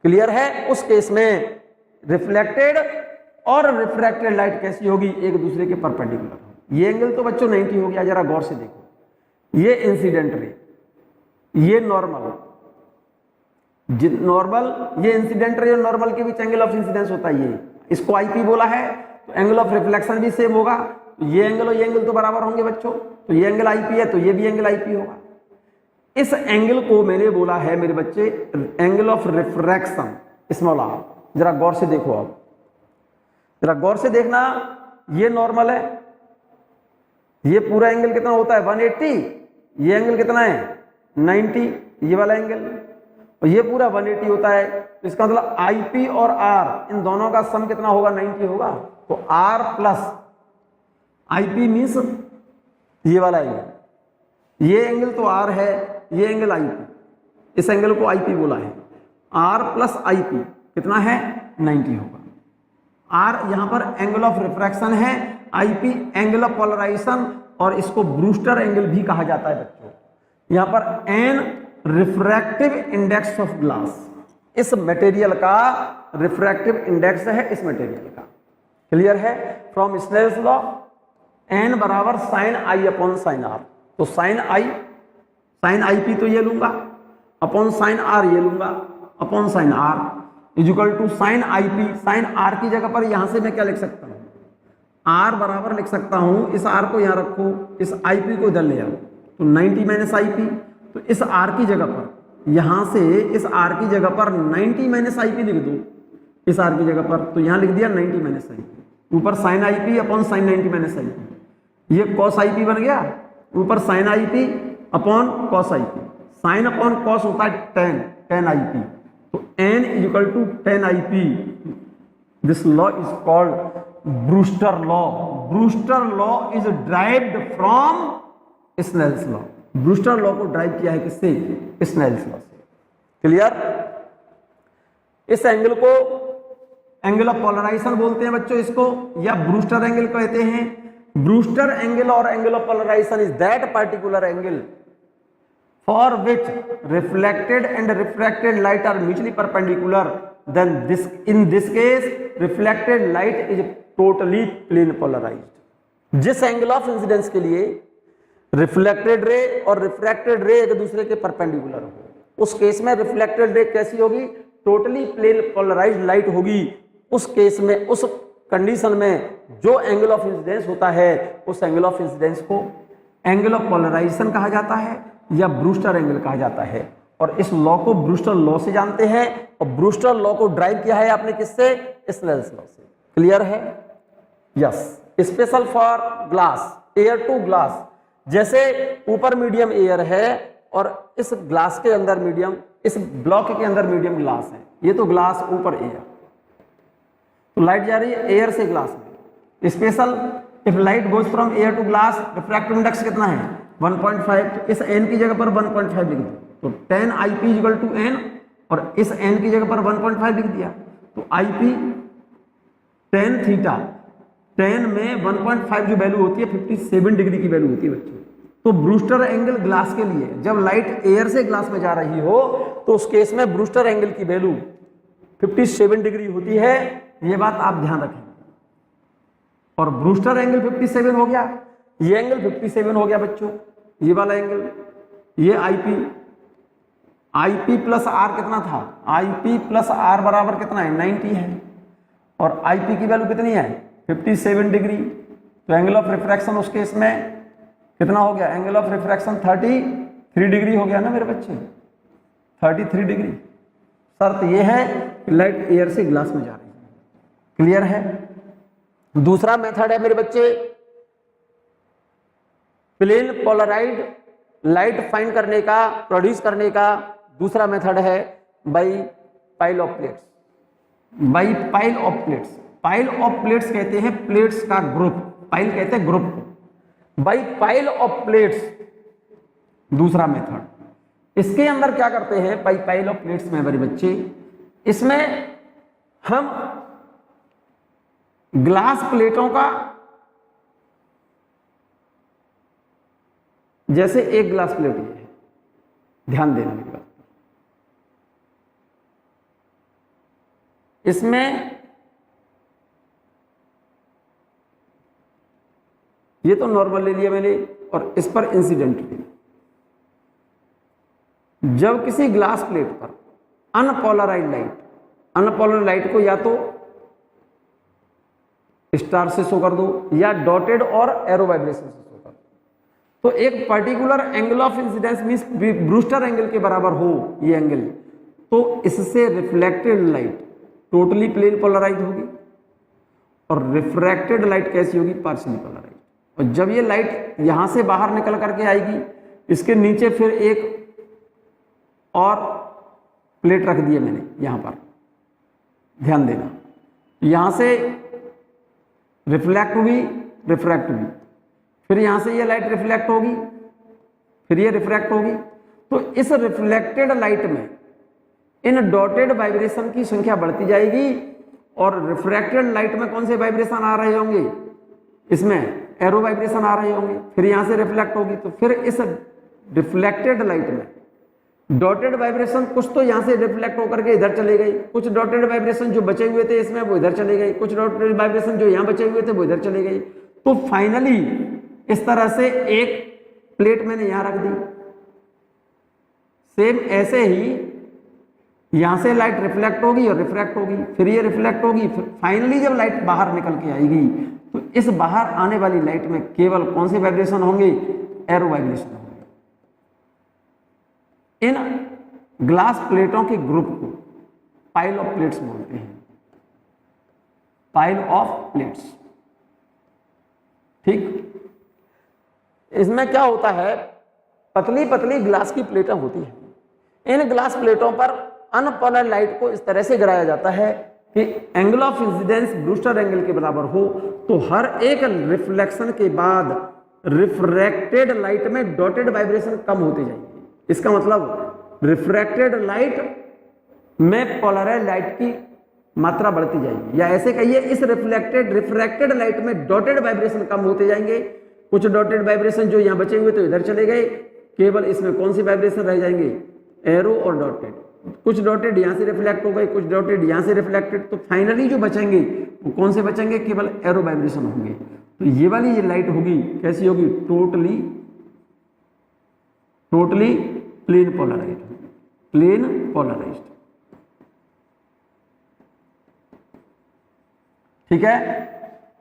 Clear है, उस case में reflected और refracted light कैसी होगी, एक दूसरे के perpendicular होगी। ये एंगल तो बच्चों 90 हो गया, जरा गौर से देखो, ये इंसिडेंट रे, ये नॉर्मल, नॉर्मल, ये इंसिडेंट रे और नॉर्मल के बीच एंगल ऑफ इंसिडेंस होता है, ये इसको आईपी बोला है, तो एंगल ऑफ रिफ्लेक्शन भी सेम होगा। तो ये एंगल और ये एंगल तो बराबर होंगे बच्चों, तो ये एंगल आईपी है तो ये भी एंगल आईपी होगा। इस एंगल को मैंने बोला है मेरे बच्चे angle of refraction, small R. जरा गौर से देखो, आप जरा गौर से देखना, ये नॉर्मल है, ये पूरा एंगल कितना होता है 180, ये एंगल कितना है 90 ये वाला एंगल, और ये पूरा 180 होता है। तो इसका मतलब IP और R इन दोनों का सम कितना होगा? 90 होगा। तो R प्लस IP मीन्स ये वाला एंगल, ये एंगल तो R है, ये एंगल IP, इस एंगल को IP बोला है। R प्लस IP कितना है? 90 होगा। R यहां पर एंगल ऑफ रिफ्रैक्शन है, IP एंगल ऑफ पोलराइजेशन, और इसको ब्रूस्टर एंगल भी कहा जाता है बच्चों। यहां पर N refractive index of glass, इस मटेरियल का रिफ्रैक्टिव इंडेक्स है, इस मटेरियल का। क्लियर है? फ्रॉम स्नेल्स लॉ N बराबर sine I upon sine R। तो साइन IP तो ये लूंगा, अपॉन साइन R ये लूंगा, upon sine R equal to sine IP। साइन R की जगह पर यहां से मैं क्या लिख सकता हूं? R बराबर लिख सकता हूं, इस R को यहां रखो, इस IP को इधर ले आओ, तो 90 माइनस IP। तो इस R की जगह पर, यहां से इस R की जगह पर 90 माइनस IP लिख दो, इस R की जगह पर, तो यहां लिख दिया 90 माइनस IP, ऊपर sine IP upon sine 90 minus IP। ये कॉस IP बन गया, ऊपर sine IP upon cos IP। Sine upon cos होता है tan IP, तो n equal to tan IP। This law is called Brewster law. Brewster law is derived from Snell's law. Brewster law को derive किया है किससे? Snell's law से। Clear? इस angle को एंगल ऑफ पोलराइजेशन बोलते हैं बच्चों इसको, या ब्रूस्टर एंगल कहते हैं। ब्रूस्टर एंगल और angle of polarization is that particular angle for which reflected and refracted light are mutually perpendicular, then in this case reflected light is totally plane polarized। जिस angle of incidence के लिए reflected ray और refracted रे एक दूसरे के perpendicular हो, उस केस में रिफ्लेक्टेड रे कैसी होगी? टोटली प्लेन पोलराइज्ड लाइट होगी। उस केस में, उस कंडीशन में जो एंगल ऑफ इंसिडेंस होता है, उस एंगल ऑफ इंसिडेंस को एंगल ऑफ पोलराइजेशन कहा जाता है या ब्रूस्टर एंगल कहा जाता है। और इस लॉ को ब्रूस्टर लॉ से जानते हैं, और ब्रूस्टर लॉ को ड्राइव किया है आपने किससे? स्नेल्स लॉ से। क्लियर है? Yes. Special for glass, air to glass, जैसे ऊपर मीडियम एयर है और इस ग्लास के अंदर मीडियम, इस ब्लॉक के अंदर मीडियम ग्लास है, ये तो ग्लास ऊपर एयर, तो लाइट जा रही है एयर से ग्लास में। Special if light goes from air to glass, refractive index कितना है? 1.5। तो इस n की जगह पर 1.5 लिख दो, तो tan IP equal to n, और इस n की जगह पर 1.5 लिख दिया, तो IP tan थीटा, tan में 1.5 जो वैल्यू होती है 57 डिग्री की वैल्यू होती है बच्चों। तो ब्रूस्टर एंगल ग्लास के लिए, जब लाइट एयर से ग्लास में जा रही हो, तो उस केस में ब्रूस्टर एंगल की वैल्यू 57 डिग्री होती है। ये बात आप ध्यान रखें। और ब्रूस्टर एंगल 57 हो गया, ये एंगल 57 हो गया बच्चों, ये वाला एंगल, ये IP प्लस R कितना था? IP प्लस R बराबर कितना है? 90 है, और IP की वैल्यू कितनी है? 57 डिग्री। तो एंगल ऑफ रिफ्रैक्शन उस केस में कितना हो गया? एंगल ऑफ रिफ्रैक्शन 33 डिग्री हो गया ना मेरे बच्चे, 33 डिग्री। शर्त यह है कि लाइट एयर से ग्लास में जा रही है। क्लियर है? दूसरा मेथड है मेरे बच्चे, प्लेन पोलराइज्ड लाइट फाइंड करने का, प्रोड्यूस करने का दूसरा मेथड है by pile of plates. By pile of plates, pile of plates कहते हैं प्लेट्स का ग्रुप, पाइल कहते हैं ग्रुप को। बाई पाइल ऑफ प्लेट्स दूसरा मेथड। इसके अंदर क्या करते हैं बाई पाइल ऑफ प्लेट्स में मेरे बच्चे, इसमें हम ग्लास प्लेटों का, जैसे एक ग्लास प्लेट ये है, ध्यान देना मेरी बात, इसमें ये तो नॉर्मल ले लिया मैंने और इस पर इंसिडेंट लिया। जब किसी ग्लास प्लेट पर अनपोलराइज्ड लाइट, अनपोलराइज्ड लाइट को या तो स्टार से शो कर दो या डॉटेड और एरो वाइब्रेशन से शो कर दो, तो एक particular angle of incidence means Brewster angle के बराबर हो ये एंगल, तो इससे reflected light totally plane polarize होगी और रिफ्रैक्टेड लाइट कैसी होगी? Partially polarize. और जब ये लाइट यहां से बाहर निकल करके आएगी, इसके नीचे फिर एक और प्लेट रख दी है मैंने यहाँ पर, ध्यान देना। यहाँ से रिफ्लेक्ट हुई, रिफ्रैक्ट हुई, फिर यहाँ से ये लाइट रिफ्लेक्ट होगी, फिर ये रिफ्रैक्ट होगी। तो इस रिफ्लेक्टेड लाइट में इन डॉटेड वाइब्रेशन की संख्या बढ़ती जाएगी और रिफ्रैक्टेड लाइट में कौन से वाइब्रेशन आ रहे होंगे, इसमें एरो वाइब्रेशन आ रहे होंगे, फिर यहां से रिफ्लेक्ट होगी। तो फिर इस रिफ्लेक्टेड लाइट में डॉटेड वाइब्रेशन कुछ तो यहां से रिफ्लेक्ट होकर के इधर चले गई, कुछ डॉटेड वाइब्रेशन जो बचे हुए थे इसमें वो इधर चले गए, कुछ डॉटेड वाइब्रेशन जो यहां बचे हुए थे वो इधर चले गई। तो फाइनली इस तरह से एक प्लेट मैंने यहां रख दी। सेम ऐसे ही यहां से लाइट रिफ्लेक्ट होगी और रिफ्रैक्ट होगी, फिर ये रिफ्लेक्ट होगी, फिर फाइनली जब लाइट बाहर निकल के आएगी तो इस बाहर आने वाली लाइट में केवल कौन से वाइब्रेशन होंगे, एरो वाइब्रेशन होंगे। इन ग्लास प्लेटों के ग्रुप को पाइल ऑफ प्लेट्स बोलते हैं, पाइल ऑफ प्लेट्स। ठीक, इसमें क्या होता है, पतली पतली ग्लास की प्लेटें होती हैं। इन ग्लास प्लेटों पर अनपोलर लाइट को इस तरह से गिराया जाता है कि angle of incidence Brewster angle के बराबर हो, तो हर एक रिफ्लेक्शन के बाद रिफ्रैक्टेड लाइट में डॉटेड वाइब्रेशन कम होते जाएंगे। इसका मतलब रिफ्रैक्टेड लाइट में पोलराइज्ड लाइट की मात्रा बढ़ती जाएगी, या ऐसे कहिए इस रिफ्रैक्टेड लाइट में डॉटेड वाइब्रेशन कम होते जाएंगे। कुछ डॉटेड वाइब्रेशन जो यहां बचे हुए तो इधर चले गए, केवल इसमें कौन सी वाइब्रेशन रह जाएंगे, एरो और डॉटेड। कुछ डॉटेड यहां से रिफ्लेक्ट हो गए, कुछ डॉटेड यहां से रिफ्लेक्टेड, तो फाइनली जो बचेंगे वो कौन से बचेंगे, केवल एरो वाइब्रेशन होंगे। तो ये वाली ये लाइट होगी कैसी होगी, totally plane polarized, plane polarized. ठीक है,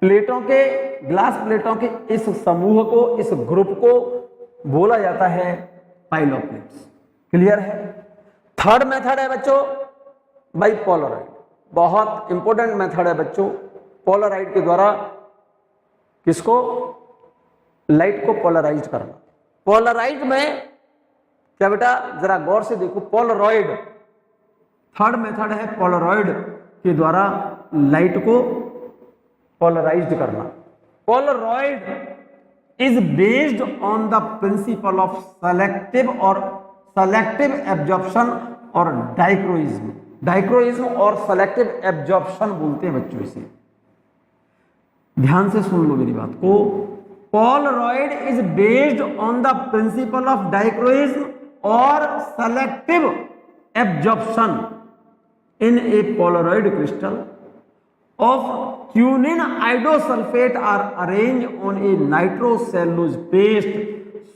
प्लेटों के, ग्लास प्लेटों के इस समूह को, इस ग्रुप को बोला जाता है पाइल ऑफ प्लेट्स। क्लियर है। थर्ड मेथड है बच्चों बाइपोलराइड, बहुत इंपॉर्टेंट मेथड है बच्चों। पोलराइड के द्वारा किसको, लाइट को पोलराइज करना। पोलराइड में क्या बेटा, जरा गौर से देखो, पोलरॉइड थर्ड मेथड है, पोलरॉइड के द्वारा लाइट को पोलराइज्ड करना। Polaroid is based on the principle of selective absorption और डाइक्रोइज्म। डाइक्रोइज्म और सेलेक्टिव एब्जॉर्प्शन बोलते हैं बच्चों इसे। ध्यान से सुन लो मेरी बात को। Polaroid is based on the principle of dichroism और selective absorption in a polaroid crystal of quinine iodosulfate are arranged on a nitrocellulose paste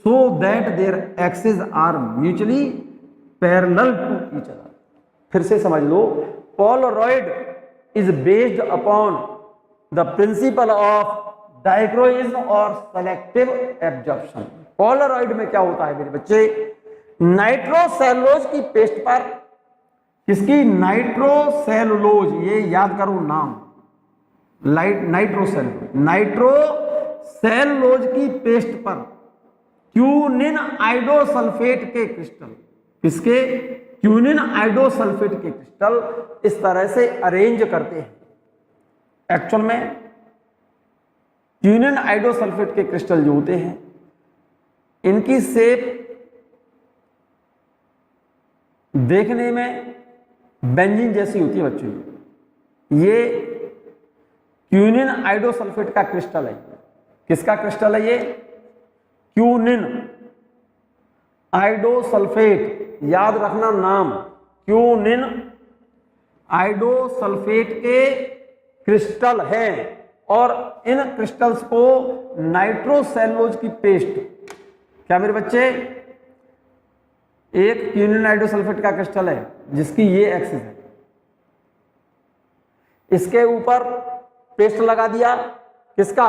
so that their axes are mutually parallel to each other। फिर से समझ लो, Polaroid is based upon the principle of dichroism और selective absorption। Polaroid में क्या होता है मेरे बच्चे, नाइट्रोसेलुलोज की पेस्ट पर, किसकी, नाइट्रोसेलुलोज, ये याद करो नाम, नाइट्रोसेलुलोज की पेस्ट पर क्यूनिन आइडोसल्फेट के क्रिस्टल, किसके, क्यूनिन आइडोसल्फेट के क्रिस्टल इस तरह से अरेंज करते हैं। एक्चुअल में क्यूनिन आइडोसल्फेट के क्रिस्टल जो होते हैं इनकी शेप देखने में बेंजीन जैसी होती है बच्चों। ये क्यूनिन आइडोसल्फेट का क्रिस्टल है। किसका क्रिस्टल है ये, क्यूनिन आइडोसल्फेट, याद रखना नाम, क्यूनिन आइडोसल्फेट के क्रिस्टल हैं और इन क्रिस्टल्स को नाइट्रोसेलुलोज की पेस्ट, क्या मेरे बच्चे, एक क्यूनिन आइडोसल्फेट का क्रिस्टल है जिसकी ये एक्सिस है, इसके ऊपर पेस्ट लगा दिया, किसका,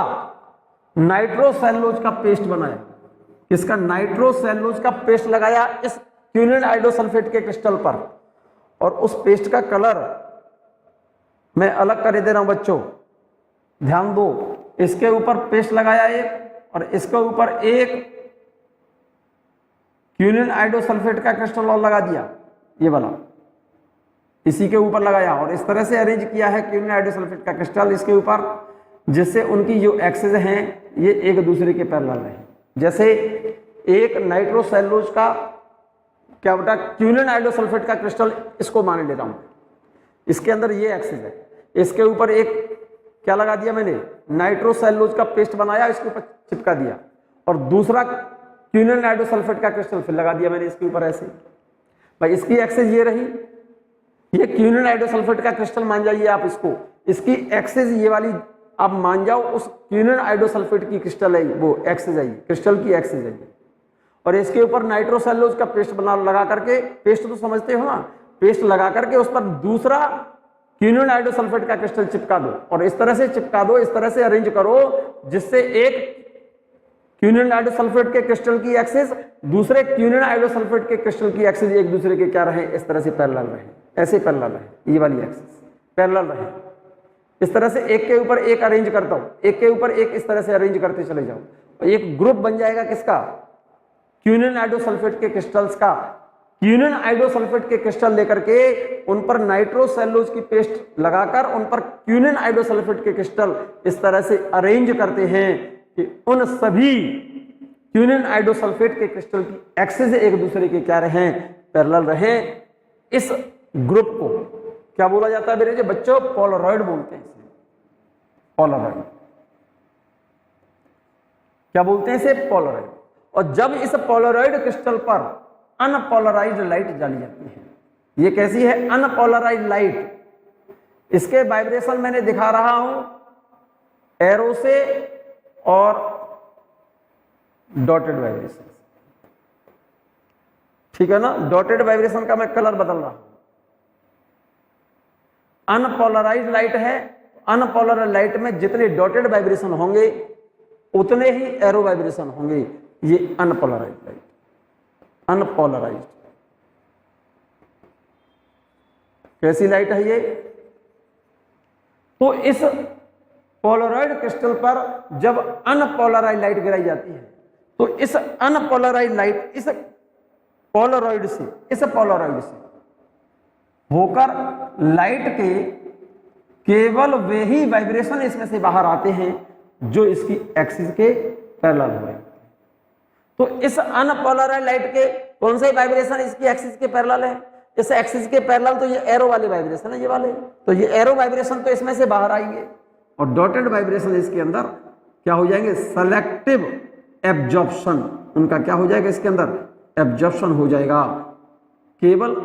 नाइट्रोसेलुलोज का पेस्ट बनाया, किसका, नाइट्रोसेलुलोज का पेस्ट लगाया इस क्यूनिन आइडोसल्फेट के क्रिस्टल पर, और उस पेस्ट का कलर मैं अलग कर दे रहा हूं बच्चों, ध्यान दो। इसके ऊपर पेस्ट लगाया एक और इसके ऊपर एक क्यूनिन आइडोसल्फेट का क्रिस्टल और लगा दिया, ये वाला इसी के ऊपर लगाया और इस तरह से अरेंज किया है क्यूनिन आइडोसल्फेट का क्रिस्टल इसके ऊपर, जिससे उनकी जो एक्सिस हैं ये एक दूसरे के पैरेलल रहे। जैसे एक नाइट्रोसेलुलोज का क्या बेटा क्यूनिन आइडोसल्फेट का क्रिस्टल इसको मान ले रहा हूं, इसके अंदर ये एक्सिस है, इसके ऊपर एक क्या लगा दिया मैंने, नाइट्रोसेलुलोज का पेस्ट बनाया, इसके ऊपर चिपका दिया और दूसरा क्यूनिन आइडोसल्फेट का क्रिस्टल फिर लगा दिया मैंने इसके ऊपर ऐसे। भाई इसकी एक्सिस ये रही, ये क्यूनिन आइडोसल्फेट का क्रिस्टल मान जाइए आप इसको, इसकी एक्सिस ये वाली आप मान जाओ, उस क्यूनिन आइडोसल्फेट की क्रिस्टल है वो एक्सिस है, क्रिस्टल की एक्सिस है। और इसके ऊपर नाइट्रोसेलुलोज का पेस्ट बना लगा करके, पेस्ट तो समझते हो ना, पेस्ट लगा करके उस पर दूसरा क्यूनिन आइडोसल्फेट का क्रिस्टल चिपका दो और इस तरह से चिपका दो, इस तरह से अरेंज करो जिससे एक क्यूनिन आइडोसल्फेट के क्रिस्टल की एक्सिस दूसरे क्यूनिन आइडोसल्फेट के क्रिस्टल की एक्सिस एक दूसरे के क्या रहे, इस तरह से पैरेलल रहे, ऐसे पैरेलल रहे, ये वाली एक्सिस पैरेलल रहे। इस तरह से एक के ऊपर एक अरेंज करता हूं, एक के ऊपर एक इस तरह से अरेंज करते चले जाओ, एक ग्रुप बन जाएगा किसका, क्यूनिन आइडोसल्फेट के क्रिस्टल्स का। क्यूनिन आइडोसल्फेट के क्रिस्टल लेकर के उन पर नाइट्रोसेलुलोज की पेस्ट लगाकर उन पर क्यूनिन आइडोसल्फेट के क्रिस्टल इस तरह से अरेंज करते हैं कि उन सभी क्यूनिन आइडोसल्फेट के क्रिस्टल की एक्सिस एक दूसरे के क्या रहे, पैरेलल रहे। इस ग्रुप को क्या बोला जाता है मेरे बच्चों, पोलरॉइड बोलते हैं इसे, पोलरॉइड क्या बोलते हैं इसे, पोलरॉइड। और जब इस पोलरॉइड क्रिस्टल पर अनपोलराइज्ड लाइट डाली जाती है, ये कैसी है, अनपोलराइज्ड लाइट, इसके वाइब्रेशन मैंने दिखा रहा हूं एरो से और डॉटेड वाइब्रेशन, ठीक है ना। डॉटेड वाइब्रेशन का मैं कलर बदल रहा हूं, अनपोलराइज्ड लाइट है, अनपोलराइज्ड लाइट में जितने डॉटेड वाइब्रेशन होंगे उतने ही एरो वाइब्रेशन होंगे। ये अनपोलराइज्ड लाइट, अनपोलराइज्ड कैसी लाइट है ये, तो इस पोलरॉइड क्रिस्टल पर जब अनपोलराइज्ड लाइट गिराई जाती है तो इस अनपोलराइज्ड लाइट इस पोलरॉइड से, इस पोलरॉइड से होकर लाइट के केवल वे ही वाइब्रेशन इसमें से बाहर आते हैं जो इसकी एक्सिस के पैरेलल हो रहे हैं। तो इस अनपोलराइज्ड लाइट के कौन से वाइब्रेशन इसकी एक्सिस के पैरेलल है, इस एक्सिस के पैरेलल तो ये एरो वाले वाइब्रेशन है, ये वाले, तो ये एरो वाइब्रेशन तो इसमें से बाहर आएंगे और डॉटेड वाइब्रेशन इसके अंदर क्या हो जाएंगे, सेलेक्टिव एब्जॉर्प्शन, उनका क्या हो जाएगा, इसके अंदर एब्जॉर्प्शन हो जाएगा। केवल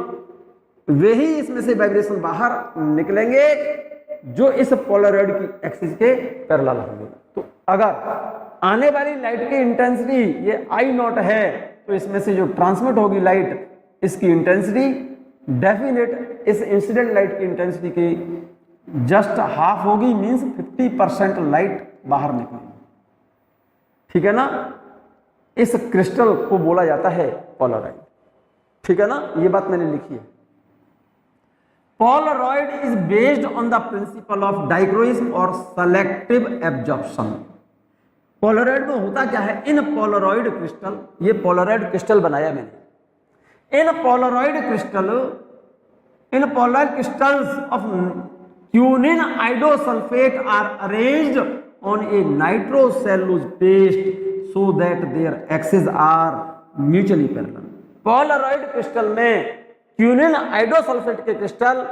वे ही इसमें से वाइब्रेशन बाहर निकलेंगे जो इस पोलरॉइड की एक्सिस के पैरेलल होंगे। तो अगर आने वाली लाइट की इंटेंसिटी ये आई नॉट है तो इसमें से जो ट्रांसमिट होगी लाइट, इसकी इंटेंसिटी डेफिनेट इस इंसिडेंट लाइट की इंटेंसिटी की जस्ट हाफ होगी, मींस 50% लाइट बाहर निकलेगी, ठीक है ना। इस क्रिस्टल को बोला जाता है पोलरॉइड, ठीक है ना, ये बात मैंने लिखी है। Polaroid is based on the principle of dichroism और सेलेक्टिव एब्जॉर्प्शन। पोलरॉइड में होता क्या है, इन पोलरॉइड क्रिस्टल, ये पोलरॉइड क्रिस्टल बनाया मैंने, in polaroid crystals of quinine iodosulfate are arranged on a nitrocellulose paste so that their axis are mutually parallel. Polaroid crystal में quinine iodosulfate के crystal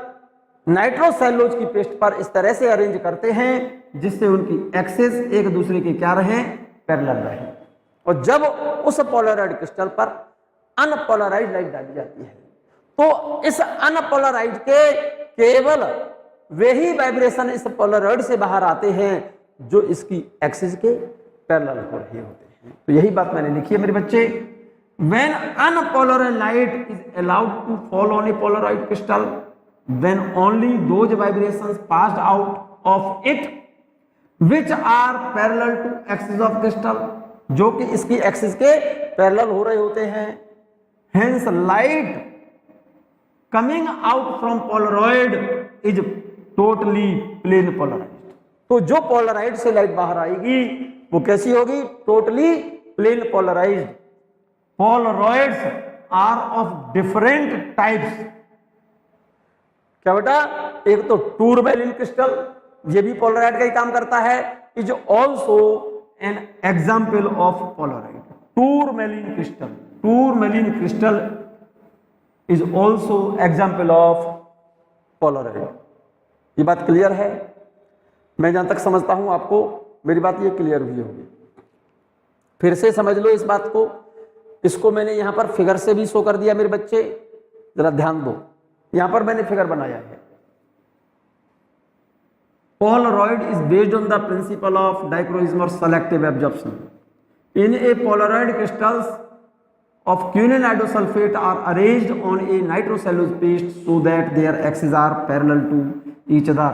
nitrocellulose की पेस्ट पर इस तरह से अरेंज करते हैं जिससे उनकी एक्सिस एक दूसरे के क्या रहे, पैरेलल रहे। और जब उस पोलराइज्ड क्रिस्टल पर अनपोलराइज्ड लाइट डाली जाती है तो इस अनपोलराइज्ड के केवल वे ही वाइब्रेशन इस पोलरॉइड से बाहर आते हैं जो इसकी एक्सिस के पैरेलल हो रहे होते हैं। तो यही बात मैंने लिखी है मेरे बच्चे। When unpolarized light is allowed to fall on a polarized crystal, then only those vibrations passed out of it which are parallel to axis of crystal, जो कि इसकी एक्सिस के पैरेलल हो रहे होते हैं। Hence light coming out from polaroid is totally plane polarized। तो जो पोलराइड से लाइट बाहर आएगी वो कैसी होगी, totally plane polarized. Polaroids are of different types. क्या बेटा, एक तो टूरमैलिन क्रिस्टल, ये भी पोलराइड का ही काम करता है, is also an example of polaroid. Tourmaline crystal is also example of polaroid. ये बात क्लियर है? मैं जहां तक समझता हूं आपको मेरी बात ये क्लियर हुई होगी। फिर से समझ लो इस बात को। इसको मैंने यहां पर फिगर से भी शो कर दिया मेरे बच्चे, जरा ध्यान दो। यहां पर मैंने फिगर बनाया है। Polaroid is based on the principle of dichroism or selective absorption. In a Polaroid, crystals of quinine isosulfate are arranged on a nitrocellulose paste so that their axes are parallel to each other.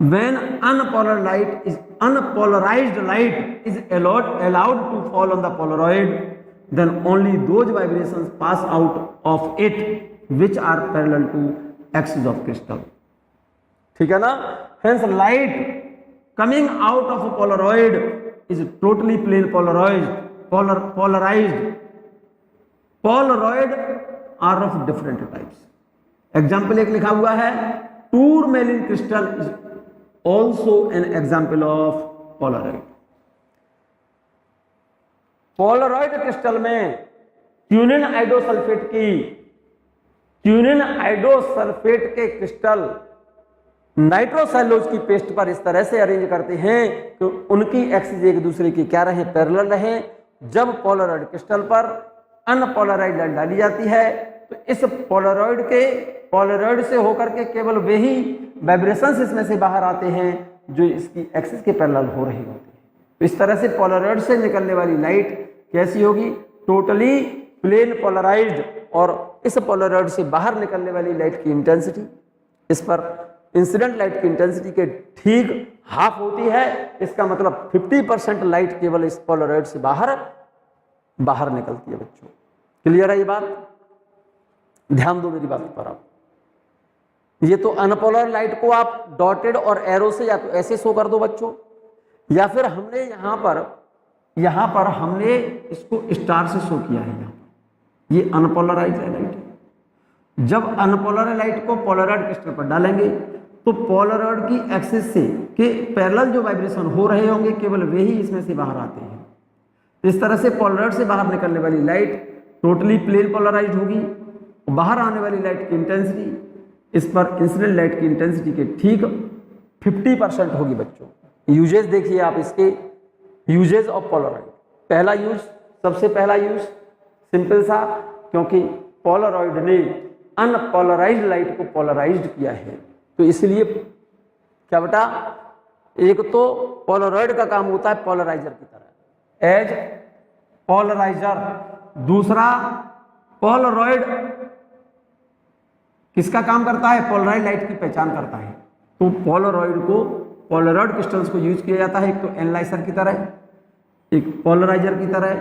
When unpolarized light is allowed to fall on the Polaroid, then only those vibrations pass out of it which are parallel to axis of crystal. ठीक है ना? Hence light coming out of a Polaroid is totally plane polarized. Polaroid are of different types. Example एक लिखा हुआ है, tourmaline crystal is also an example of Polaroid. Polaroid crystal में quinine iodosulfate के crystal nitrocellulose की paste पर इस तरह से अरेंज करते हैं कि उनकी एक्सिस एक दूसरे की क्या रहे, पैरेलल रहे। जब पोलराइड क्रिस्टल पर अनपोलराइज्ड लाइट डाली जाती है तो इस पोलराइड से होकर के केवल वही वाइब्रेशंस इसमें से बाहर आते हैं जो इसकी एक्सिस के पैरेलल हो रही होती है। तो इस तरह से पोलराइड से निकलने वाली लाइट कैसी होगी? Totally plane polarized. और इस पोलराइड से बाहर निकलने वाली लाइट की इंटेंसिटी इस पर इंसिडेंट लाइट की इंटेंसिटी के ठीक हाफ होती है। इसका मतलब 50% लाइट केवल इस पोलराइड से बाहर निकलती है। बच्चों क्लियर है ये बात? ध्यान दो मेरी बात पर आप। ये तो अनपोलर लाइट को आप डॉटेड और एरो से या तो ऐसे शो कर दो बच्चों, या फिर हमने यहां पर हमने इसको स्टार से शो किया है। ये अनपोलराइज्ड लाइट है। जब अनपोलर लाइट को पोलराइड क्रिस्टल पर डालेंगे तो पोलराइड की एक्सिस से के पैरेलल जो वाइब्रेशन हो रहे होंगे केवल वे ही इसमें से बाहर आते हैं। इस तरह से पोलराइड से बाहर निकलने वाली लाइट टोटली प्लेन पोलराइज्ड होगी। बाहर आने वाली लाइट की इंटेंसिटी इस पर इंसिडेंट लाइट की इंटेंसिटी के ठीक 50% होगी। बच्चों यूजेस देखिए आप इसके, यूजेस ऑफ पोलराइड। पहला यूज, सबसे पहला यूज सिंपल सा, क्योंकि पोलराइड ने अनपोलराइज्ड लाइट को पोलराइज्ड किया है, तो इसलिए क्या बेटा, एक तो पोलराइड का काम होता है पोलराइजर की तरह, एज पोलराइजर। दूसरा, पोलराइड किसका काम करता है? पोलराइड लाइट की पहचान करता है। तो पोलराइड क्रिस्टल्स को यूज किया जाता है, एक तो एनालाइजर की तरह, एक पोलराइजर की तरह।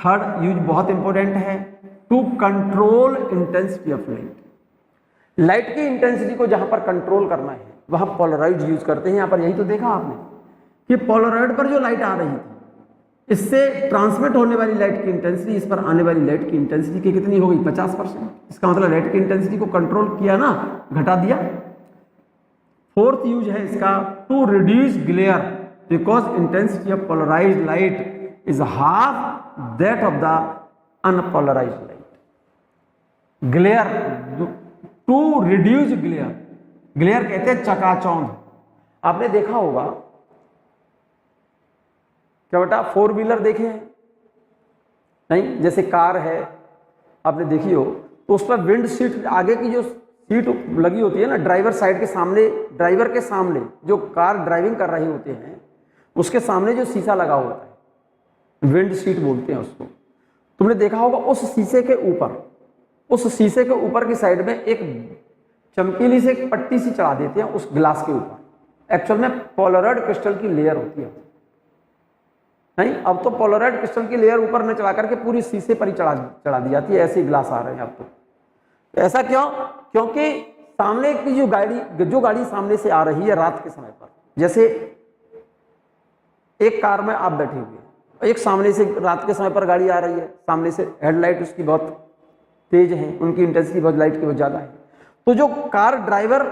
थर्ड यूज बहुत इंपॉर्टेंट है, to control intensity of light. Light की इंटेंसिटी को जहां पर कंट्रोल करना है वहां पोलराइड यूज करते हैं। यहां पर यही तो देखा आपने कि पोलराइड पर जो लाइट आ रही थी इससे ट्रांसमिट होने वाली लाइट की इंटेंसिटी इस पर आने वाली लाइट की इंटेंसिटी की कितनी हो गई? 50%। इसका मतलब लाइट की इंटेंसिटी को कंट्रोल किया ना, घटा दिया। फोर्थ यूज है इसका, to reduce glare because intensity of polarized light is half that of the unpolarized light. Glare, to reduce glare, glare कहते हैं चकाचौंध। आपने देखा होगा क्या बेटा, 4 व्हीलर देखे हैं? नहीं, जैसे कार है आपने देखी हो तो उस पर विंड शीट, आगे की जो सीट लगी होती है ना ड्राइवर साइड के सामने, ड्राइवर के सामने जो कार ड्राइविंग कर रहे होते हैं उसके सामने जो शीशा लगा होता है विंड शीट बोलते हैं उसको। तुमने देखा होगा उस शीशे के ऊपर की साइड में एक चमकीली से एक पट्टी सी चढ़ा देते हैं उस ग्लास के ऊपर। एक्चुअल में पोलराइड क्रिस्टल की लेयर होती है। नहीं, अब तो पोलराइड क्रिस्टल की लेयर ऊपर न चढ़ा करके पूरी शीशे पर ही चढ़ा दी जाती है। ऐसे ही ग्लास आ रहे हैं अब तो। ऐसा क्यों? क्योंकि सामने की जो गाड़ी सामने से आ रही है रात के समय पर, जैसे एक कार में आप बैठे हुए एक सामने से रात के समय पर गाड़ी आ रही है, सामने से हेडलाइट उसकी बहुत तेज है, उनकी इंटेंसिटी बहुत लाइट की बहुत ज़्यादा है, तो जो कार ड्राइवर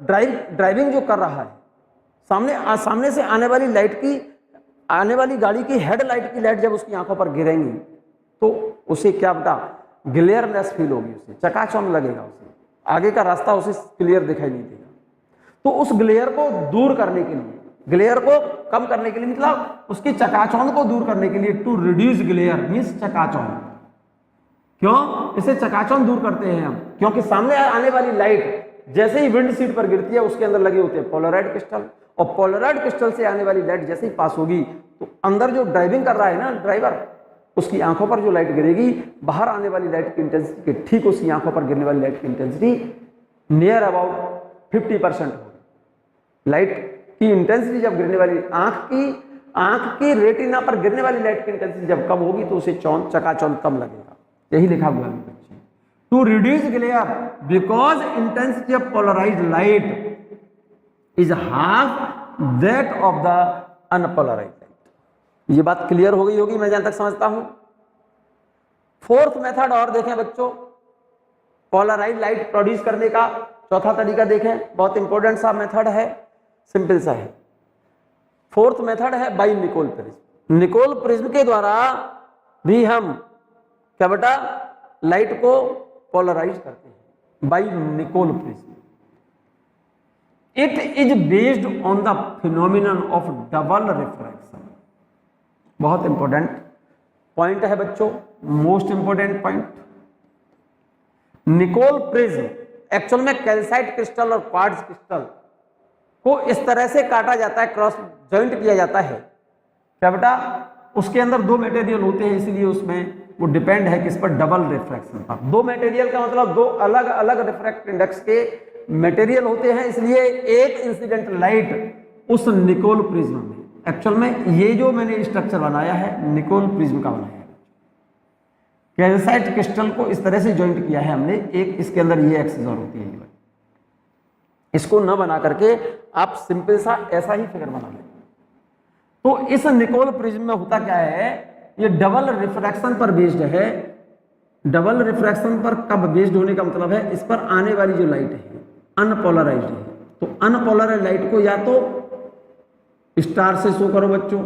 ड्राइविंग जो कर रहा है, सामने से आने वाली गाड़ी की हेडलाइट की लाइट जब उसकी आंखों पर गिरेंगी तो उसे क्या बता ग्लेयरनेस फील होगी, उसे चकाचौंध लगेगा, उसे आगे का रास्ता उसे क्लियर दिखाई नहीं देगा। तो उस ग्लेयर को दूर करने के लिए, ग्लेयर को कम करने के लिए, मतलब उसकी चकाचौंध को दूर करने के लिए, टू रिड्यूस ग्लेयर मींस चकाचौंध। क्यों इसे चकाचौंध दूर करते हैं हम? क्योंकि सामने आने वाली लाइट जैसे ही विंड शीट पर गिरती है उसके अंदर लगे होते हैं पोलराइड क्रिस्टल, और पोलराइड क्रिस्टल से आने वाली लाइट जैसे ही पास होगी तो अंदर जो ड्राइविंग कर रहा है ना ड्राइवर, उसकी आंखों पर जो लाइट गिरेगी, बाहर आने वाली लाइट की इंटेंसिटी के ठीक उसकी आंखों पर गिरने वाली लाइट की इंटेंसिटी नियर अबाउट 50% होगी। लाइट की इंटेंसिटी जब गिरने वाली आंख की रेटिना पर गिरने वाली लाइट की इंटेंसिटी जब कम होगी तो उसे चकाचौंध कम लगेगा। यही लिखा हुआ है बच्चे, to reduce glare because intensity of polarized light is half that of the unpolarized light. ये बात क्लियर हो गई होगी मैं जहां तक समझता हूं। फोर्थ मेथड और देखें बच्चों, पोलराइज्ड लाइट प्रोड्यूस करने का चौथा तरीका देखें, बहुत इंपॉर्टेंट सा मेथड है, सिंपल सा है। फोर्थ मेथड है by Nicol prism. Nicol prism के द्वारा भी हम क्या बेटा लाइट को पोलराइज करते हैं by Nicol prism. It is based on the phenomenon of double refraction. बहुत इंपॉर्टेंट पॉइंट है बच्चों, most important point. Nicol prism actual में कैल्साइट क्रिस्टल और क्वार्ट्ज क्रिस्टल को इस तरह से काटा जाता है, क्रॉस जॉइंट किया जाता है क्या बेटा, उसके अंदर दो मटेरियल होते हैं, इसलिए उसमें वो डिपेंड है किस पर, डबल रिफ्रैक्शन पर। दो मटेरियल का मतलब दो अलग अलग रिफ्रैक्टिव इंडेक्स के मटेरियल होते हैं, इसलिए एक इंसिडेंट लाइट उस निकोल प्रिज्म में, एक्चुअल में ये जो मैंने स्ट्रक्चर बनाया है निकोल प्रिज्म का बनाया है। कैल्साइट क्रिस्टल को इस तरह से जॉइंट किया है हमने, एक इसके अंदर ये एक्सिस और होती है, इसको न बना करके आप सिंपल सा ऐसा ही फिगर बना लें। तो इस निकोल प्रिज्म में होता क्या है, ये डबल रिफ्रैक्शन पर बेस्ड है। डबल रिफ्रैक्शन पर कब बेस्ड होने का मतलब है, इस पर आने वाली जो लाइट है अनपोलराइज्ड है, तो अनपोलराइज्ड लाइट को या तो स्टार से शो करो बच्चों,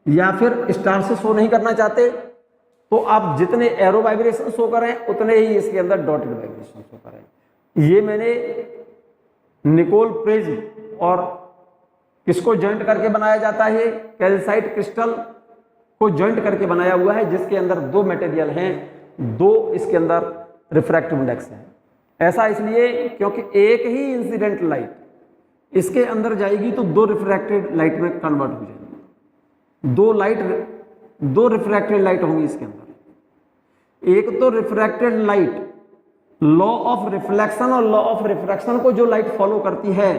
या फिर स्टार से शो नहीं करना चाहते तो आप जितने एरो वाइब्रेशन शो करें उतने ही इसके अंदर डॉटेड वाइब्रेशन शो करें। ये मैंने निकोल प्रिज्म और किसको जॉइंट करके बनाया जाता है, कैल्साइट क्रिस्टल को जॉइंट करके बनाया हुआ है, जिसके अंदर दो मटेरियल हैं, दो इसके अंदर रिफ्रैक्टिव इंडेक्स है। ऐसा इसलिए क्योंकि एक ही इंसिडेंट लाइट इसके अंदर जाएगी तो दो रिफ्रैक्टेड लाइट में कन्वर्ट हो जाएगी। दो रिफ्रैक्टेड लाइट होंगी इसके अंदर। एक तो refracted light law of reflection, और लॉ ऑफ रिफ्रैक्शन को जो लाइट फॉलो करती है